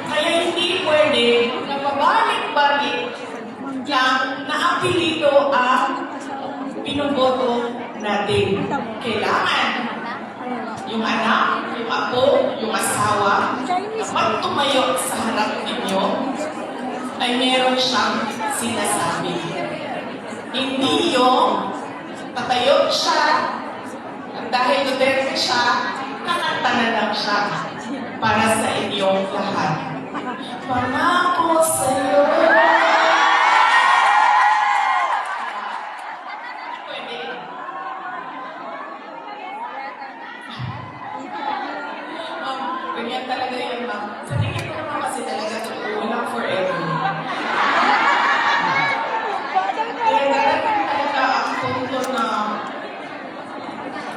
Kaya hindi pwede na pabalik-balik lang na apelido ang binoboto natin. Kailangan yung anak, yung apo, yung asawa, kapag tumayo sa harap ninyo, ay meron siyang sinasabi. Hindi yung tatayo siya, at dahil Duterte siya, kakanta na lang siya para sa inyong lahat. Pangako sa'yo. Pwede. Ganyan talaga yun, ma'am. Sa tingin ko naman kasi talaga totoo lang forever. Kaya darating talaga ang punto na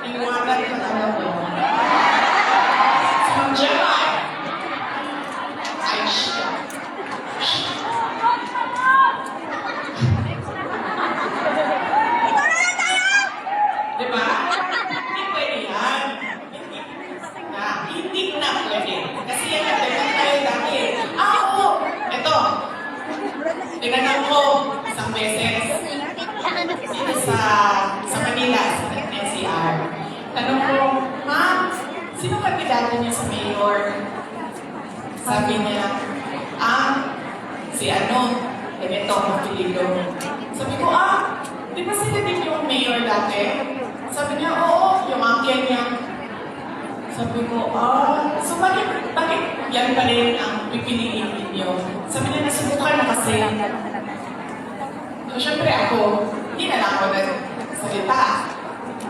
iwanan ka talaga. Si Ma'am Gemma, ay siya. Diba? Hindi pwede yan. Hindi na pwede. Kasi yan natin tayo dati. Oo! Ito. Tinanong ko isang beses dito sa Manila, sa NCR. Tanong ko, Ma'am, sino kandidato niya sa mayor? Sabi niya, si ano, ganito, mapilido. Sabi ko, di ba sila din yung mayor dati? Sabi niya, oo, yung uncle niya. Sabi ko, so bakit yan pa rin ang pipiliin ninyo? Sabi niya, nasubukan na kasi. So, syempre ako, hindi na lang ako nagsalita.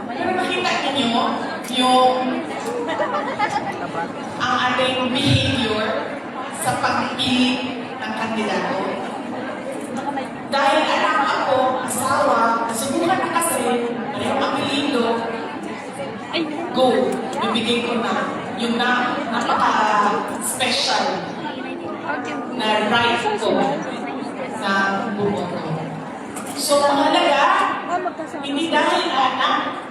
Pero nakita ninyo yung ang ating behavior sa pagpili ng kandidato. Dahil anak ako, asawa, nasubukan na kasi, mayroong apelido, go, bibigay ko na yung napaka-special na right ko na bumoto. So, mahalaga, hindi dahil anak,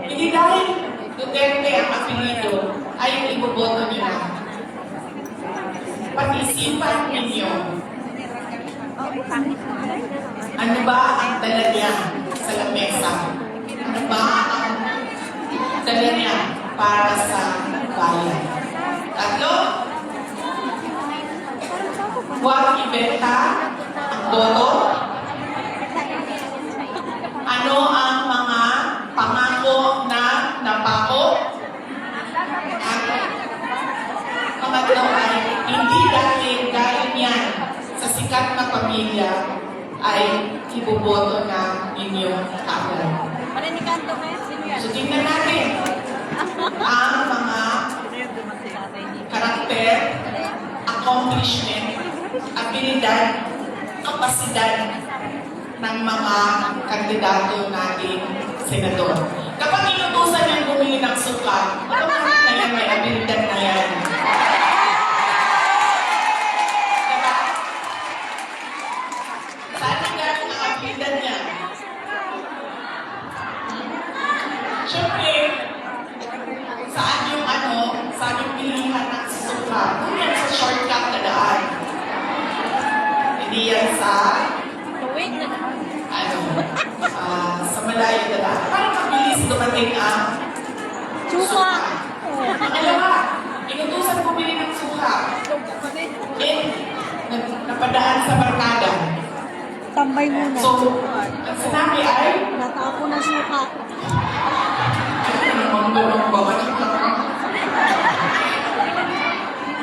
hindi dahil Duterte ang apelido ay iboboto niyo na. Pag-isipan ninyo, ano ba ang dala niya sa lamesa? Ano ba ang dala niya para sa bayan? Tatlo, huwag ibenta ang boto. Ano ang mga pangako na napako? At pangatlo ay hindi dahil yan sa sikat na pamilya ay iboboto na inyong kaagad. So tingnan natin ang mga karakter, accomplishment, abilidad, kapasidad ng mga kandidato nating senador. Kapag inutusan niyang bumili ng suka, automatic na yan, may abilidad na yan. Diba? Saan nanggaling ang abilidad niya? Siyempre, saan yung pilihan ng suka? Kung yan sa shortcut na daan. Hindi yan sa sa malayo na daan. Parang mabilis dumating ang suka. Pangalawa, inutusan bumili ng suka. Napadaan sa barkada. Tambay muna. So, ang sinabi ay, Natako na suka.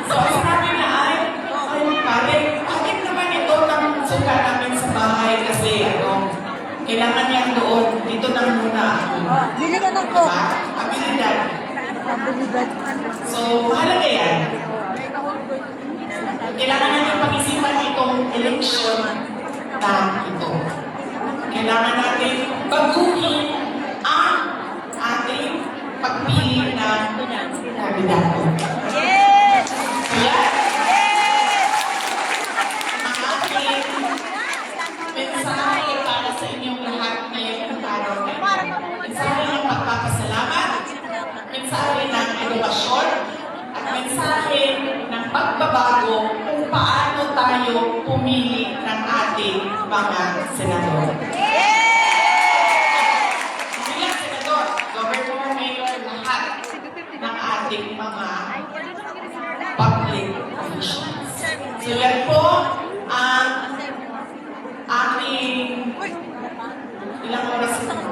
So, ang sinabi niya ay, pare, bakit naman ito ng suka namin sa bahay kasi kailangan niyang doon, dito na muna ako. Bili ka ng coke. Diba? Abilidad. Abilidad. So, mahalaga yan. Kailangan natin pag-isipan itong eleksyon na ito. kailangan natin baguhin ang ating pagpili ng kandidato. Kaya, ang aking mensahe para sa inyong lahat ngayong araw na ito. Mensahe ng pagpapasalamat, mensahe ng edukasyon, at mensahe ng pagbabago kung paano tayo pumili ng ating mga senador. Bilang senador, governor, mayor, lahat ng ating mga public officials. So yan po ang aking ilang oras ito? 1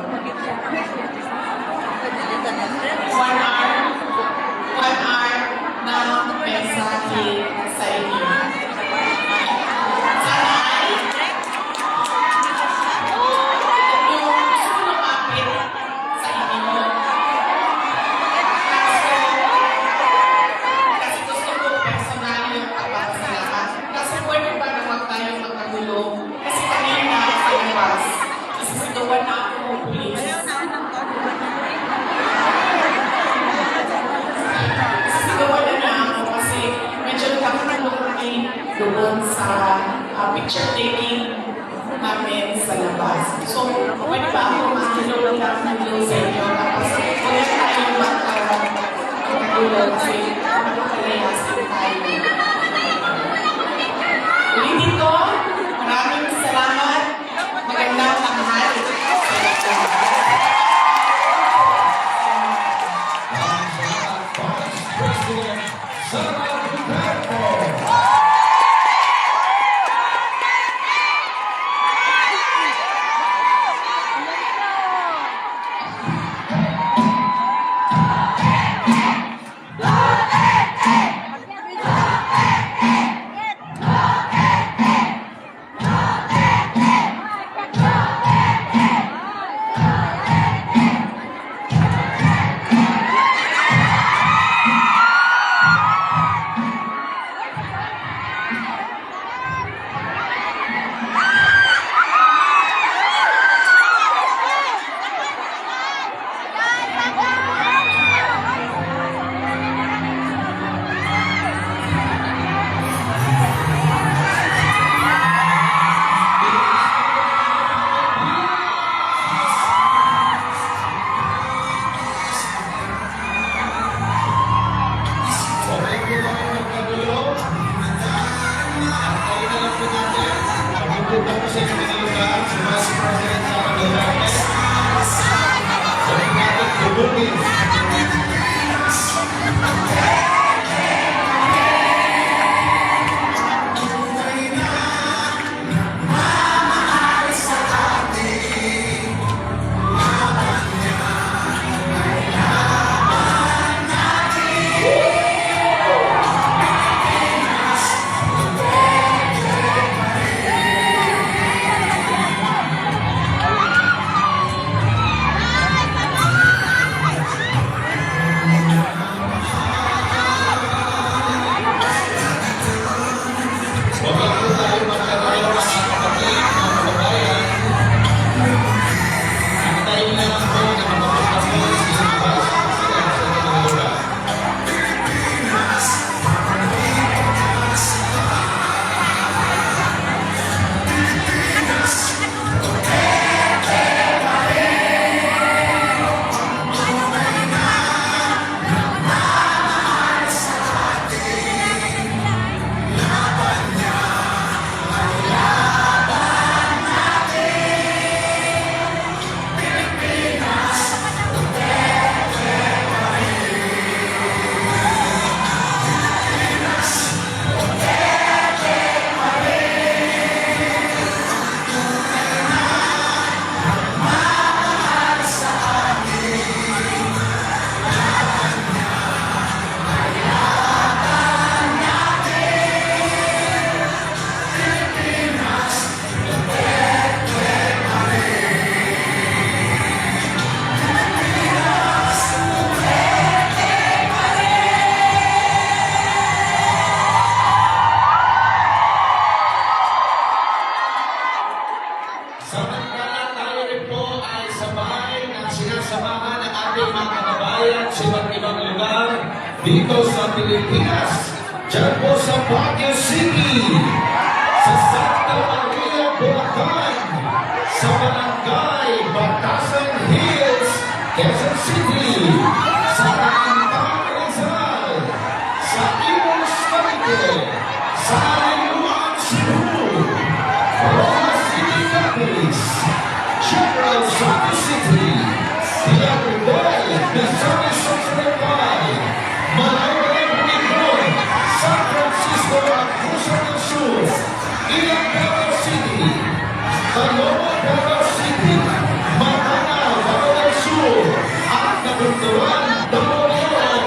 hour. 1 hour na mensahe sa inyo. Sana ay yung gusto lumapit sa inyo. Kasi gusto ko personal yung pagpapasalamat. Kasi pwede ba na huwag tayong magkagulo? Kasi kanina sa labas, isisigawan na ako ng pulis. Isisigawan na niya ako kasi medyo nagkakagulo kami doon sa picture taking namin sa labas. So, pwede ba ako mahalo lang ng sa inyo? Tapos, wala tayong magkagulo kasi magkalayasin tayo. Ulitin ko, maraming salamat. Magandang tanghal. Lord, pagsamahan ng ating mga kababayan sa iba't ibang lugar dito sa Pilipinas. Diyan po sa Baguio City, sa Santa Maria, Bulacan, sa Barangay Batasan Hills, Quezon City, sa Tacantang Rizal, sa Imus Cavite, sa Alinuan Cebu, Roma City Capiz, General Santos City, Diabubay, Misamis Occidental, Malayang Bukidnon, San Francisco at Cruzan del Sur, Ilocos City, Caloocan Davao City, Matanao, Davao del Sur, at Nabunturan, Davao Leon,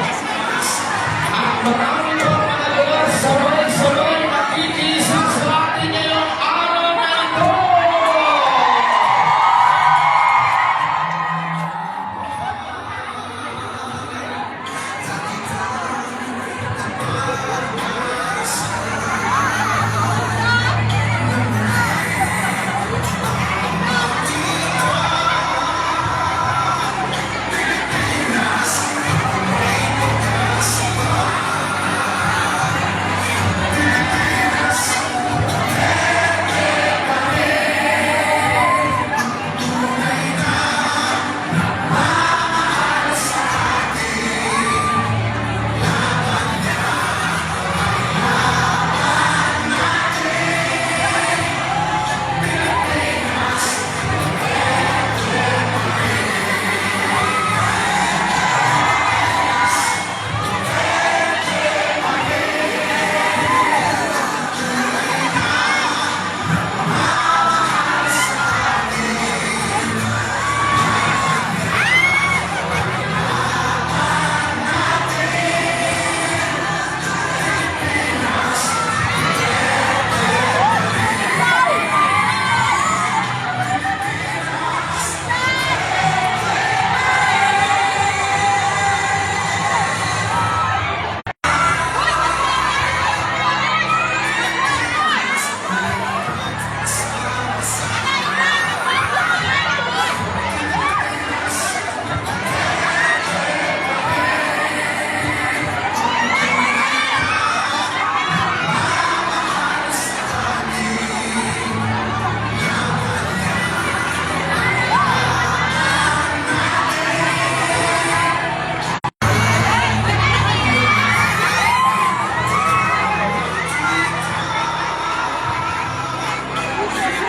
at marami pang mga lugar sabay-sabay nakikiisip sa atin ngayong araw na ito.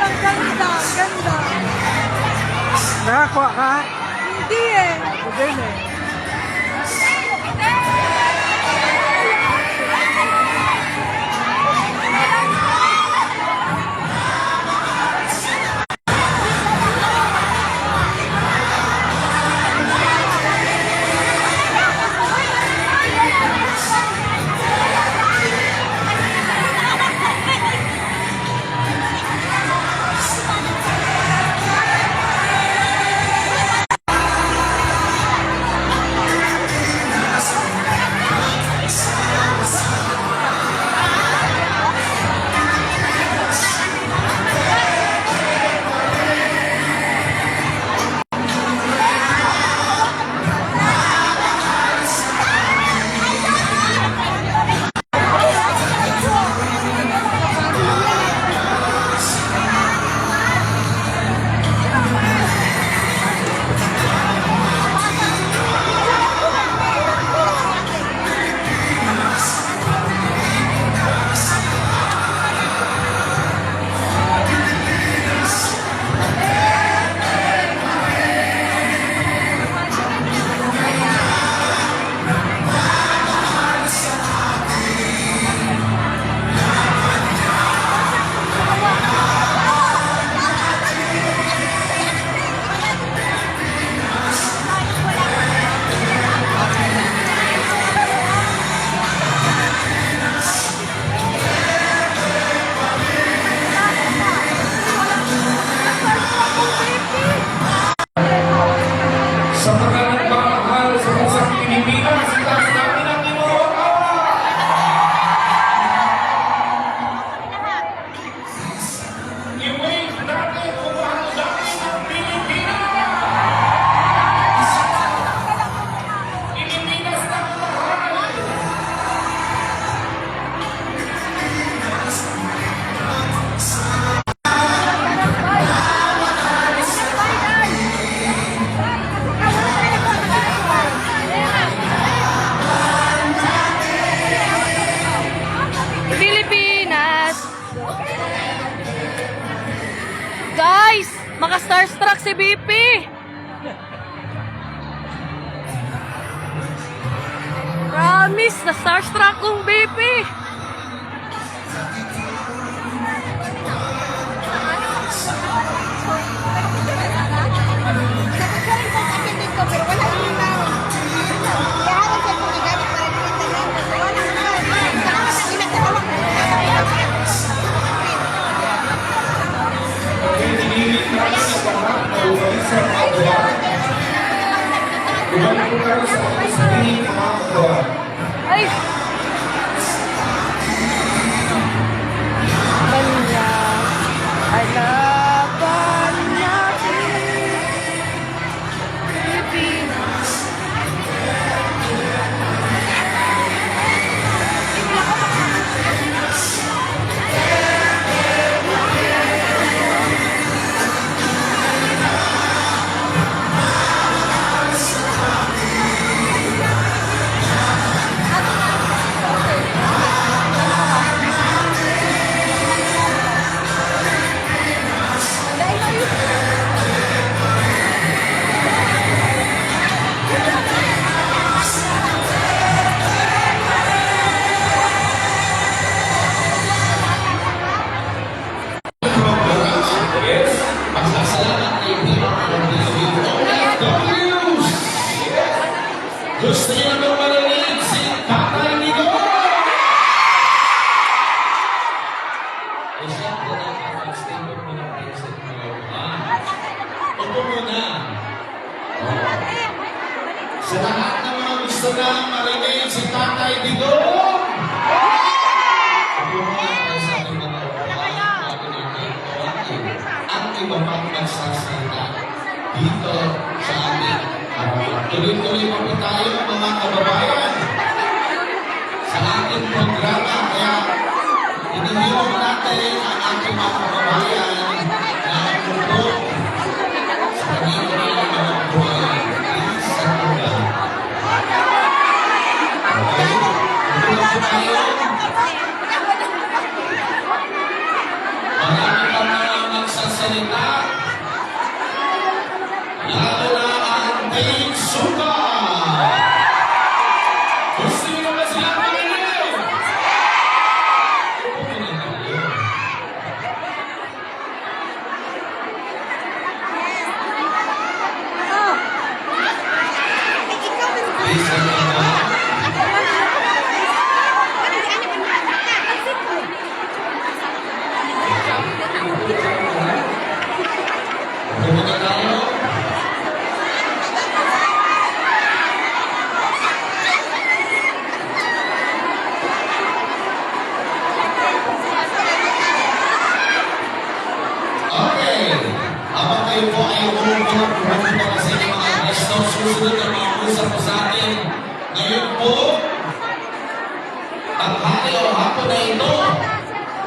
Ang ganda, ang ganda. Nakakuha ka? Hindi eh. Ako din eh. Na-starstruck si BP. Promise, na-starstruck kong BP. Pero wala yung tao. Kaya ako sa tuligan para kita lang. Wala yung tao. Salamat na ginagawa ko. Ay! Banda, alaban natin, Pilipinas. Yes, magsasalamat kay DMWs. Gusto niyo nang marinig si Tatay Nico? Siyempre dapat mag-statement mo ng prinsip mo. Upo muna. Sa lahat ng mga gusto na marinig si Tatay Nico, ang iba pang nagsasalita dito sa ating harapan. Tuloy-tuloy pa po tayo mga kababayan sa ating programa. Kaya inihilom natin ang ating mga kababayan na umupo sa kanilang mga buhay sa lugar. Okay? Umupo po tayo. Marami pa mga magsasalita, lalo na ang Team Suka. Gusto nyo naman sila marinig? Upo na tayo. Please, upo na tayo. Okay. Habang kayo po ay umupo na kasi ng mga gusto, susunod na mga usap po sa atin. Ngayon po, tanghali o hapon na ito,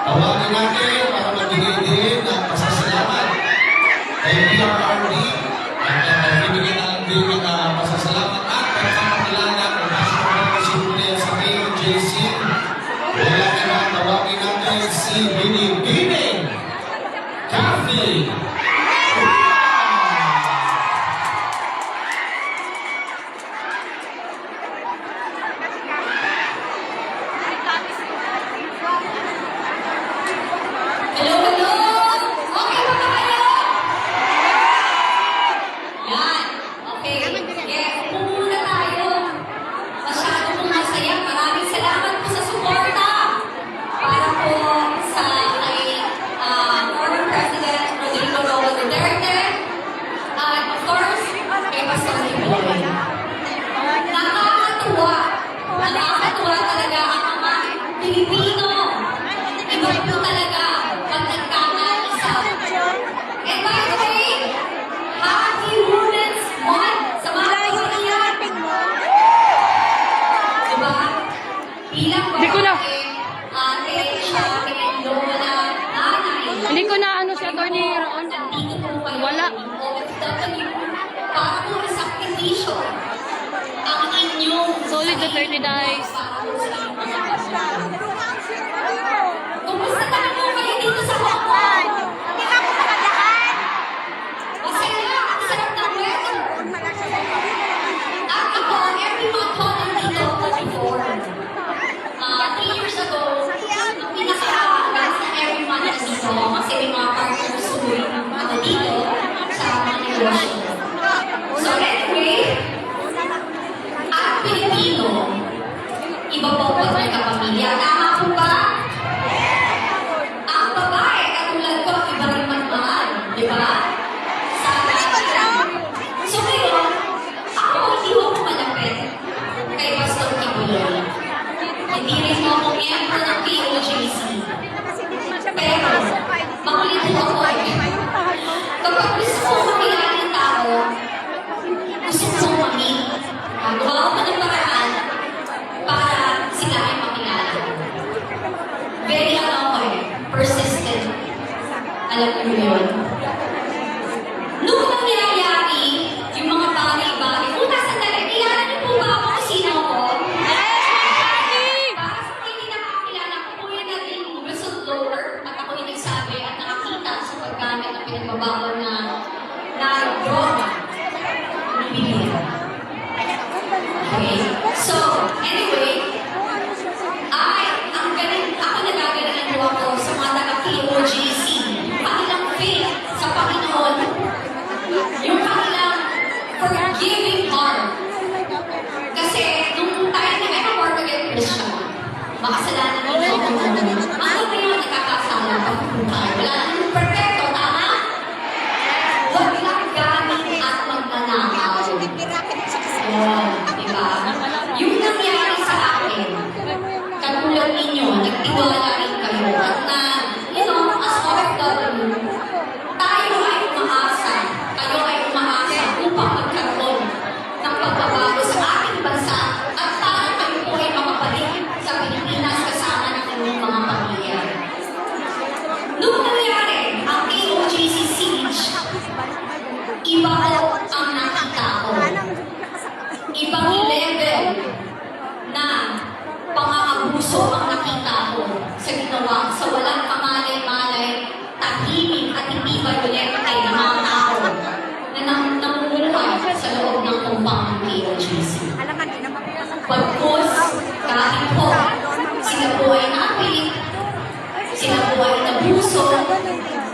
tawagan natin para magbigay din ng pasasalamat kay DRRD at bibigyan ng bibigyan ng pasasalamat at pagpapakilala kung nasa mga kasunod sa Mayor JC. Wala na tawagin natin si Binibining Kathy. Hello, hello! Okay ba kayo? Yan. Okay. Yes, upo muna tayo. Masyado pong masaya. Maraming salamat po sa suporta. Para po sa kay former President Rodrigo Roa Duterte. At of course, kay Pastor Nicoy. Nakakatuwa. Nakakatuwa talaga ang mga Pilipino. Iba po talaga pag nagkakaisa. And by the way, Happy Women's Month sa mga kababayan. Diba? Bilang Hindi ko na- babae, ate, ate, lola, nanay. Hindi ko na ano si Atty. Ron. Dito po kayo, Wala. OFW, para po isakripisyo ang inyong Solid Duterte dies. Kumusta na po kayo dito sa Hong Kong? Hindi ka po nakadaan. makasalanan ninyo. Ano yung nagkakasala pag buhay? Wala namang perfecto, tama? Huwag lang gamit at magnanakaw. Ayun, diba? Yung nangyari sa akin, katulad ninyo, nagtiwala rin kayo at na, you know, as OFW, tayo ay umaasa, kayo ay umaasa upang magkaroon ng pagbabago sa ating bansa at para kayo po ay makabalik sa Pilipinas kasama ng inyong mga pamilya. Nung nangyari ang KOJC siege, iba po ang nakita ko. Ibang level na pang-aabuso ang nakita ko sa ginawa sa walang kamalay-malay, tahimik at hindi violente ng mga tao na namumuhay sa loob ng compound ng KOJC. Pagkos, kahit po, sila po ay napilit, sila po ay nabuso,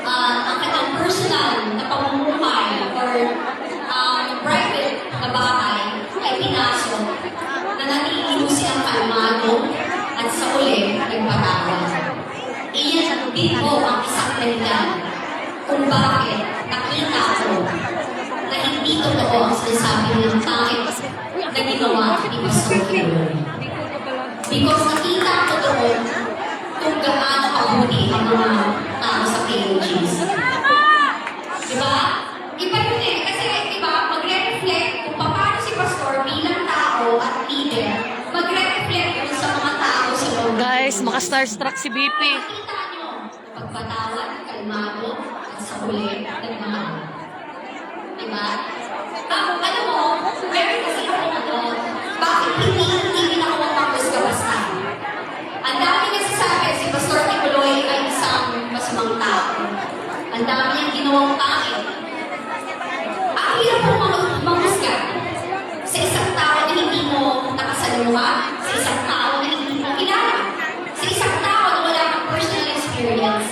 ang kanilang personal na pamumuhay or private na bahay ay pinasok na naniliw silang kalmado at sa uli nagpatawad. Iyan din po ang isang dahilan kung bakit nakita ko na hindi totoo ang sinasabi ng tangit na ginawa ni Pastor Kiroy. Because nakita ko doon kung gaano kabuti ang mga tao sa KOJC. Diba? Iba yun eh. Kasi diba, magre-reflect kung paano si Pastor bilang tao at leader, magre-reflect yun sa mga tao sa loob. Guys, maka-starstruck si BP. Nakita nyo, pagpatawad, kalmado, at sa huli, nagmahal. Diba? Alam mo, meron kasi ako bakit hindi ako matapos ka basta? Ang dami nagsasabi, si Pastor Kiroy ay isang masamang tao. Ang dami niyang ginawang pangit. Ang hirap po manghusga sa isang tao na hindi mo nakasalamuha, sa isang tao na hindi mo kilala, sa isang tao na wala kang personal experience.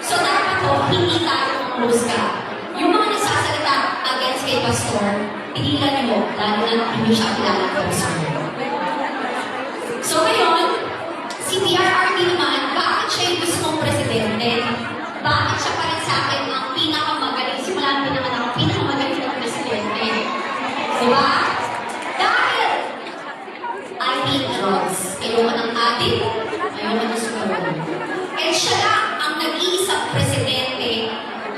So dapat po, hindi tayo manghusga. Yung mga nagsasalita against kay Pastor, tigilan niyo, lalo na hindi siya kilala ng personal. So ngayon, si PRRD naman, bakit siya yung gusto mong presidente? Bakit siya pa rin sa akin ang pinakamagaling, simula pinanganak ang pinakamagaling na presidente? Diba? Dahil I hate drugs. Ayoko ng addict, ayoko ng sumuro. And siya lang ang nag-iisang presidente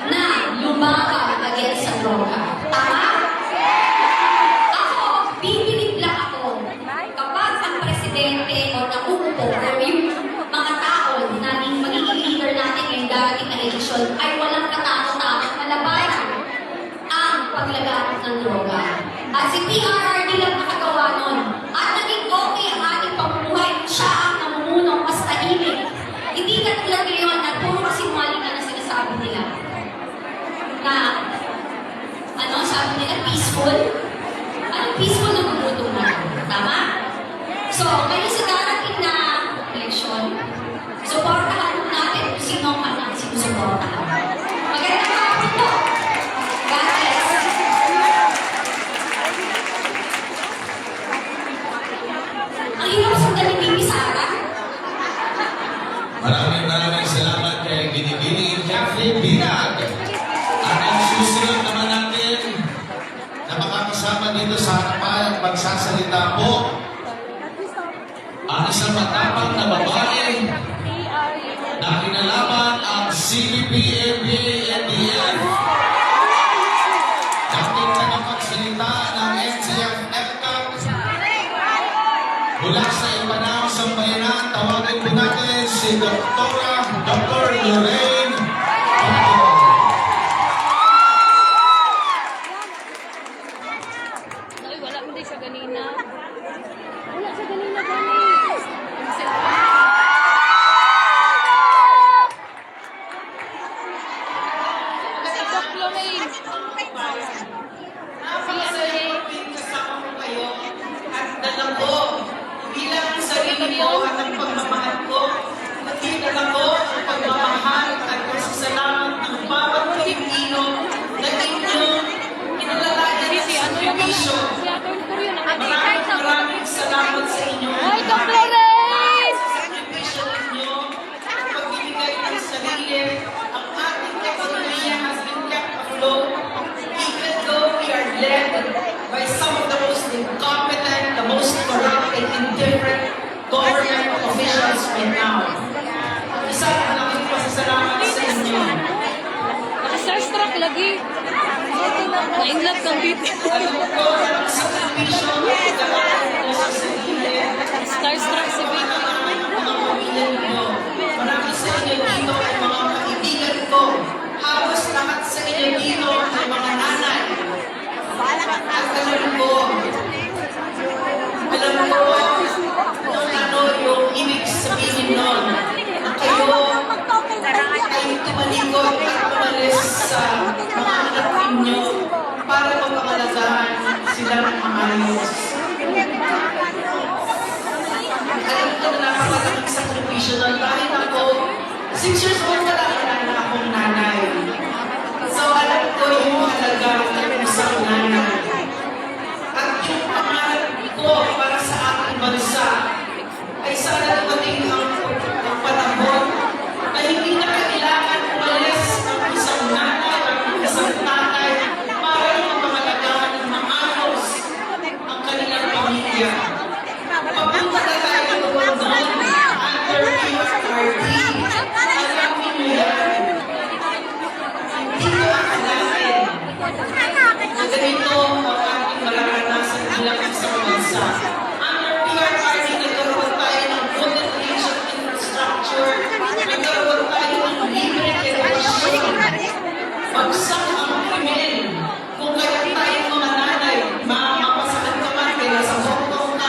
na lumaban against sa droga. Tama? Ako, bibilib lang ako kapag ang presidente o nakukupo o yung mga tao na magiging leader natin ngayong darating na eleksyon ay walang katakot-takot na labanan ang paglaganap ng droga. At si PRRD lang nakagawa nun. At naging okay ang ating pamumuhay. Siya ang namumuno, mas tahimik. Hindi katulad ngayon na puro kasinungaling na sinasabi nila. Na, sabi nila, peaceful? Anong peaceful na bumuto na? Tama? So, ngayon sa darating na eleksyon, supportahan natin kung sino ang kanyang sinusuportahan. Magandang hapon po. God bless. Ang hirap sundan ni Bibi Sara. Maraming salamat kay Binibini Jeffrey Binag. At ang susunod naman natin na makakasama dito sa harapan at magsasalita po ang isang matapang na babae na kinalaman ang CBP-MBA-NDF. Dating nakapagsalita ng NCF-FCAP mula sa Ipanao, Sambayanan, tawagin po natin si Dr. Lorraine Pagod. Ay, wala mo din sa ganina. Wala sa ganina, guys. Si Doc Lorraine. Napakasalamat kasama ko kayo at dala ko bilang ang sarili ko at ang pagmamahal ko. Nakita ko ang pagmamahal at pasasalamat ng bawat Pilipino na inyong inalalayan sa servisyo. Si Atty. Corio na. Maraming salamat sa inyo. Ay, Doc Lorraine! in different government officials right now. Isa, malaking pasasalamat sa inyo. Naka-starstruck lagi. Na-inlove kang BP. Alam ko na sa television, nagkakaroon ko sa sarili. Starstruck si BP. Mga pamilya ninyo. Marami sa inyo dito ay mga kaibigan ko. Halos lahat sa inyo dito ay mga nanay. At alam ko kung ano yung ibig sabihin nun. Na kayo ay tumalikod at umalis sa mga anak ninyo para mapangalagaan sila ng maayos. Alam ko na napakalaking sakripisyo nun. Dahil ako, 6 years old pa lang wala na akong nanay. So alam ko yung halaga ng isang nanay. At yung pangarap ko para sa ating bansa ay sana dumating ang panahon na hindi na kailangan umalis ang isang nanay at isang tatay para mapangalagaan ng maayos ang kanilang pamilya. Papunta na tayo doon under PRRD. Alam niyo yan. Dito ang kailangan na ganito ang ating mararanasan bilang isang bansa. Under PRRD, nagkaroon tayo ng good education infrastructure, nagkaroon tayo ng libre edukasyon. Bagsak ang krimen. Kung kaya tayong mga nanay, mapasakit ka man, kaya sa Hong Kong ka,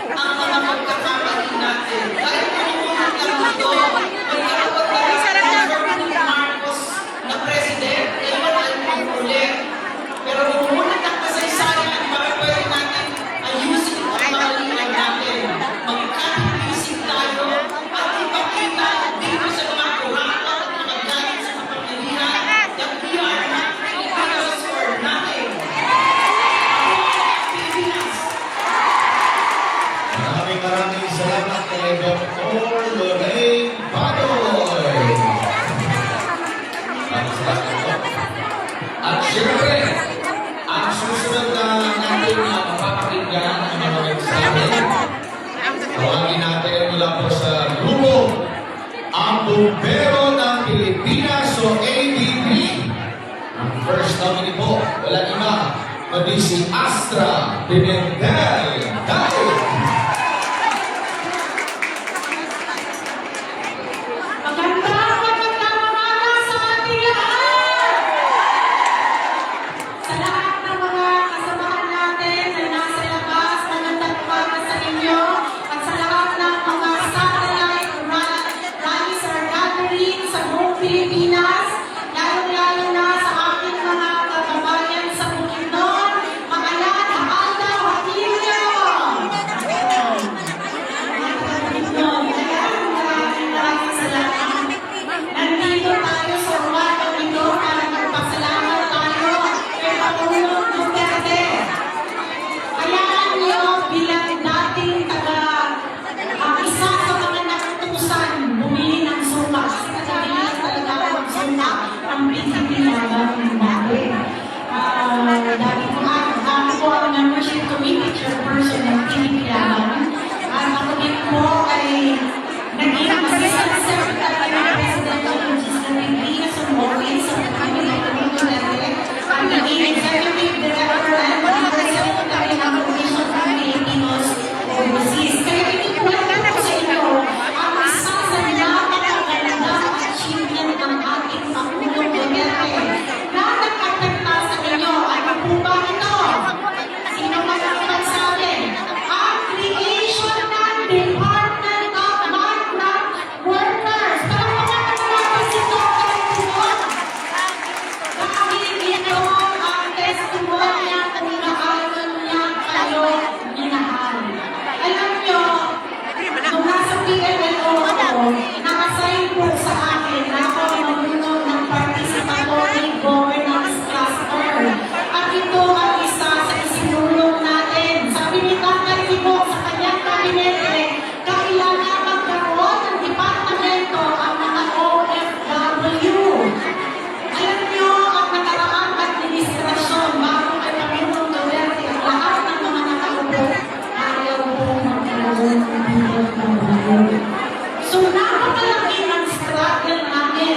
ang mga pagkakamali natin. Dahil pinupunod lang dito, magkakaroon na ng Marcos na president, kailan ay pangulit. Pero bumunod ang kasaysayan, bakit pwede natin ayusin ang kamalian natin. Magkakaisip tayo at ipakita dito sa mga kuhaka at mga galing sa kapamilya that we are not Filipinos for nothing. Pilipinas. Maraming salamat kay Dr. Lorraine Badoy. At siyempre, ang susunod na natin na mapapakinggan ang mga mensahe. Tawagin natin mula po sa grupo, ang Bumbero ng Pilipinas o ABP. Ang first nominee po, wala iba, kundi si Astra Pimentel David. Magandang umaga sa ating lahat! Sa lahat ng mga kasamahan natin na nasa labas, magandang umaga sa inyo. At sa lahat ng mga satellite rallies or gathering sa buong Pilipinas, lalo-lalo na sa aking mga kababayan sa Bukidnon, Magalan, Alda, Hatilio! Maraming salamat. Nandito tayo sa umagang ito para magpasalamat tayo kay Pangulong Duterte. Hayaan niyo bilang dating isa sa mga nakutusan bumili ng suma. Kasi kadabilan talaga ako ng suma ang pinagpinagang natin. Dati ko ang membership committee chairperson ng Pinipilaban. Ako din po ay naging assistant secretary ng Presidential Legislative Assembly sa Pilipinas Duterte. Ang naging executive director and secretary ng Commission on Filipinos Overseas. Kaya itinuwala ko sa inyo ang isa sa napakagandang achievement ng ating Pangulong Duterte na nagkakita sa inyo. Ano po ba ito? Sino man ang magsabi? Ang creation ng Department of Migrant Workers. Palakpakan natin si Dr. Tumon. Dahil ito ang testimonya kung gaano niya kayo minahal. Alam nyo, nung nasa PLO ako, nakasign po sa akin na ako mamunod ng participatory governance cluster. At ito ang isa sa isinulong natin. Sabi ni Tatay Ibo sa kanyang kabinete, kailangan magkaroon ng departamento ang mga OFW. Alam nyo, ang nakaraang administrasyon bago kay Pangulong Duterte, ang lahat ng mga nakaupo, ayaw po magkaroon ng OFW. So, napakalaki ang struggle namin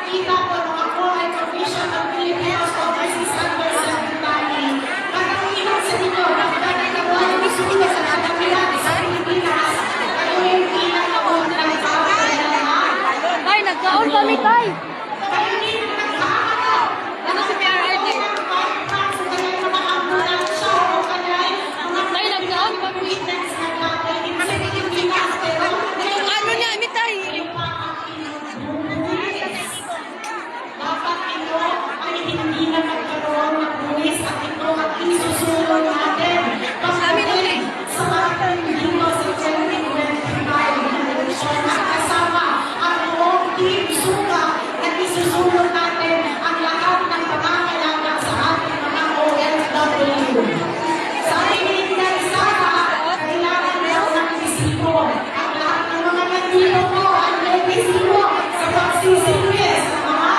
nakita ko nung ako ay official ng Philippines Overseas Under Secretary. Katanginan sa inyo, nakagaling na buhay ng Isuga sa kadakilan sa Pilipinas. Kayo yung pinakaunang tao na lahat. Tay, nagkaon kami, Tay. Kayo din nagkakaroon. Ano si PRRD? Tay, nagkaon kami. Ano niya, Ami, Tay? Dapat ito ay hindi na magkaroon ng buwis at ito ang isusulong natin. Pagdating sa ating dito sa 2025 na eleksyon at kasama ang buong Team Suga na isusulong natin ang lahat ng pangangailangan sa ating mga OFW. Sa ating Sara, kailangan daw ng resibo. Ang lahat ng mga nandito po ay may resibo sa pagsisilbis sa mga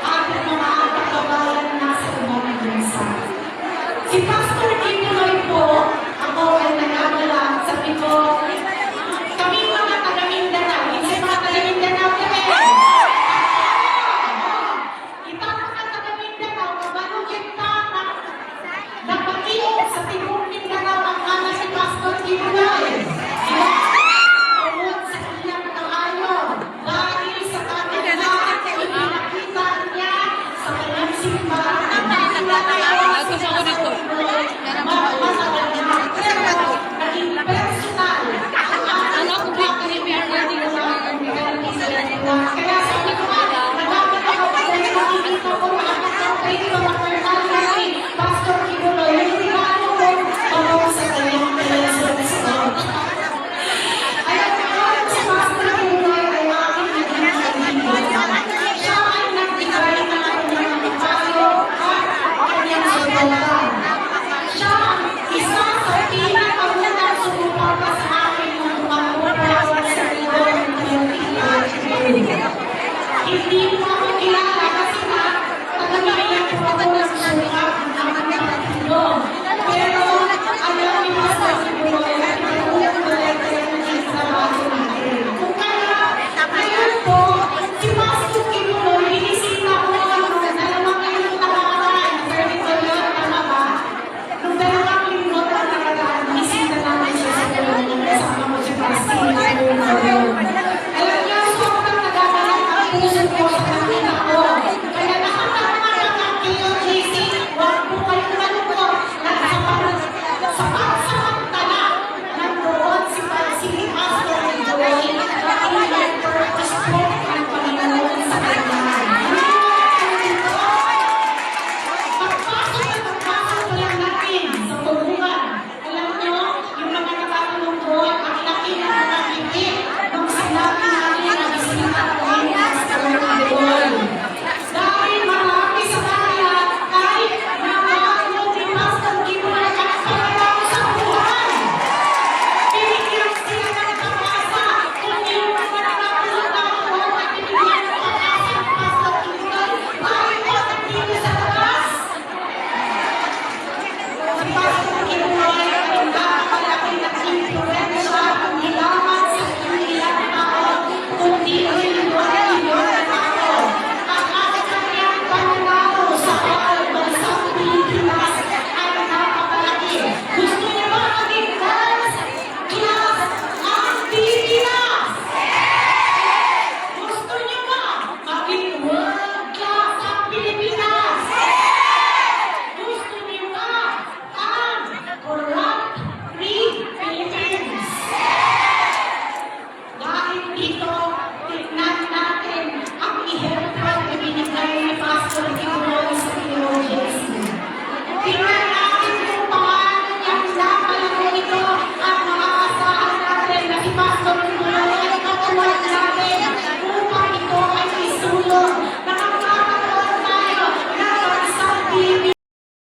ating mga kababayan na sa ibang bansa. Si Pastor Kinuloy po, ako ay nagagala, sabi ko, kami mga taga-Mindanao, hindi mga taga-Mindanao kami. Kita mga taga-Mindanao, kabalo kita na napatiyo sa Timog Mindanao ang anak si Pastor Kinuloy. Tungkol sa kanyang kaayo, dahil sa kanyang ipinakita niya sa kanyang simbahan na Ako sa ako dito. naging personal Ano ako ba ni PRRD? kaya sabi ko nga, nagkakaroon ako kasi nakikita ko na ako sa Facebook ng personality, Pastor Kinuloy, yung regalo ko tungkol sa kanyang presence. Ayan ko, si Pastor Kinuloy ay aking naging kaibigan. Siya ay nagbigay ng kanyang regalo at kanyang suporta. Siya ang isa sa pinakaunang sumuporta sa akin ng pagpupunta sa libro ng hindi mo ako kilala kasi na tagagayan ko ako ng sukat ng aming partido. Pero alam ni Pastor Kinuloy at pinagulong ko rin kayo sa bago natin. Kung kaya, ngayon po, si Pastor Kinuloy, binisita ko nung dalawang linggo nakaraan. Sabi ko yun, tama ba? Nung dalawang linggo nakaraan, binisita namin siya sa tulong kasama mo si Pastor Kinuloy. Alam niyo, sobrang nagagalang ang puso ko sa kanila ko.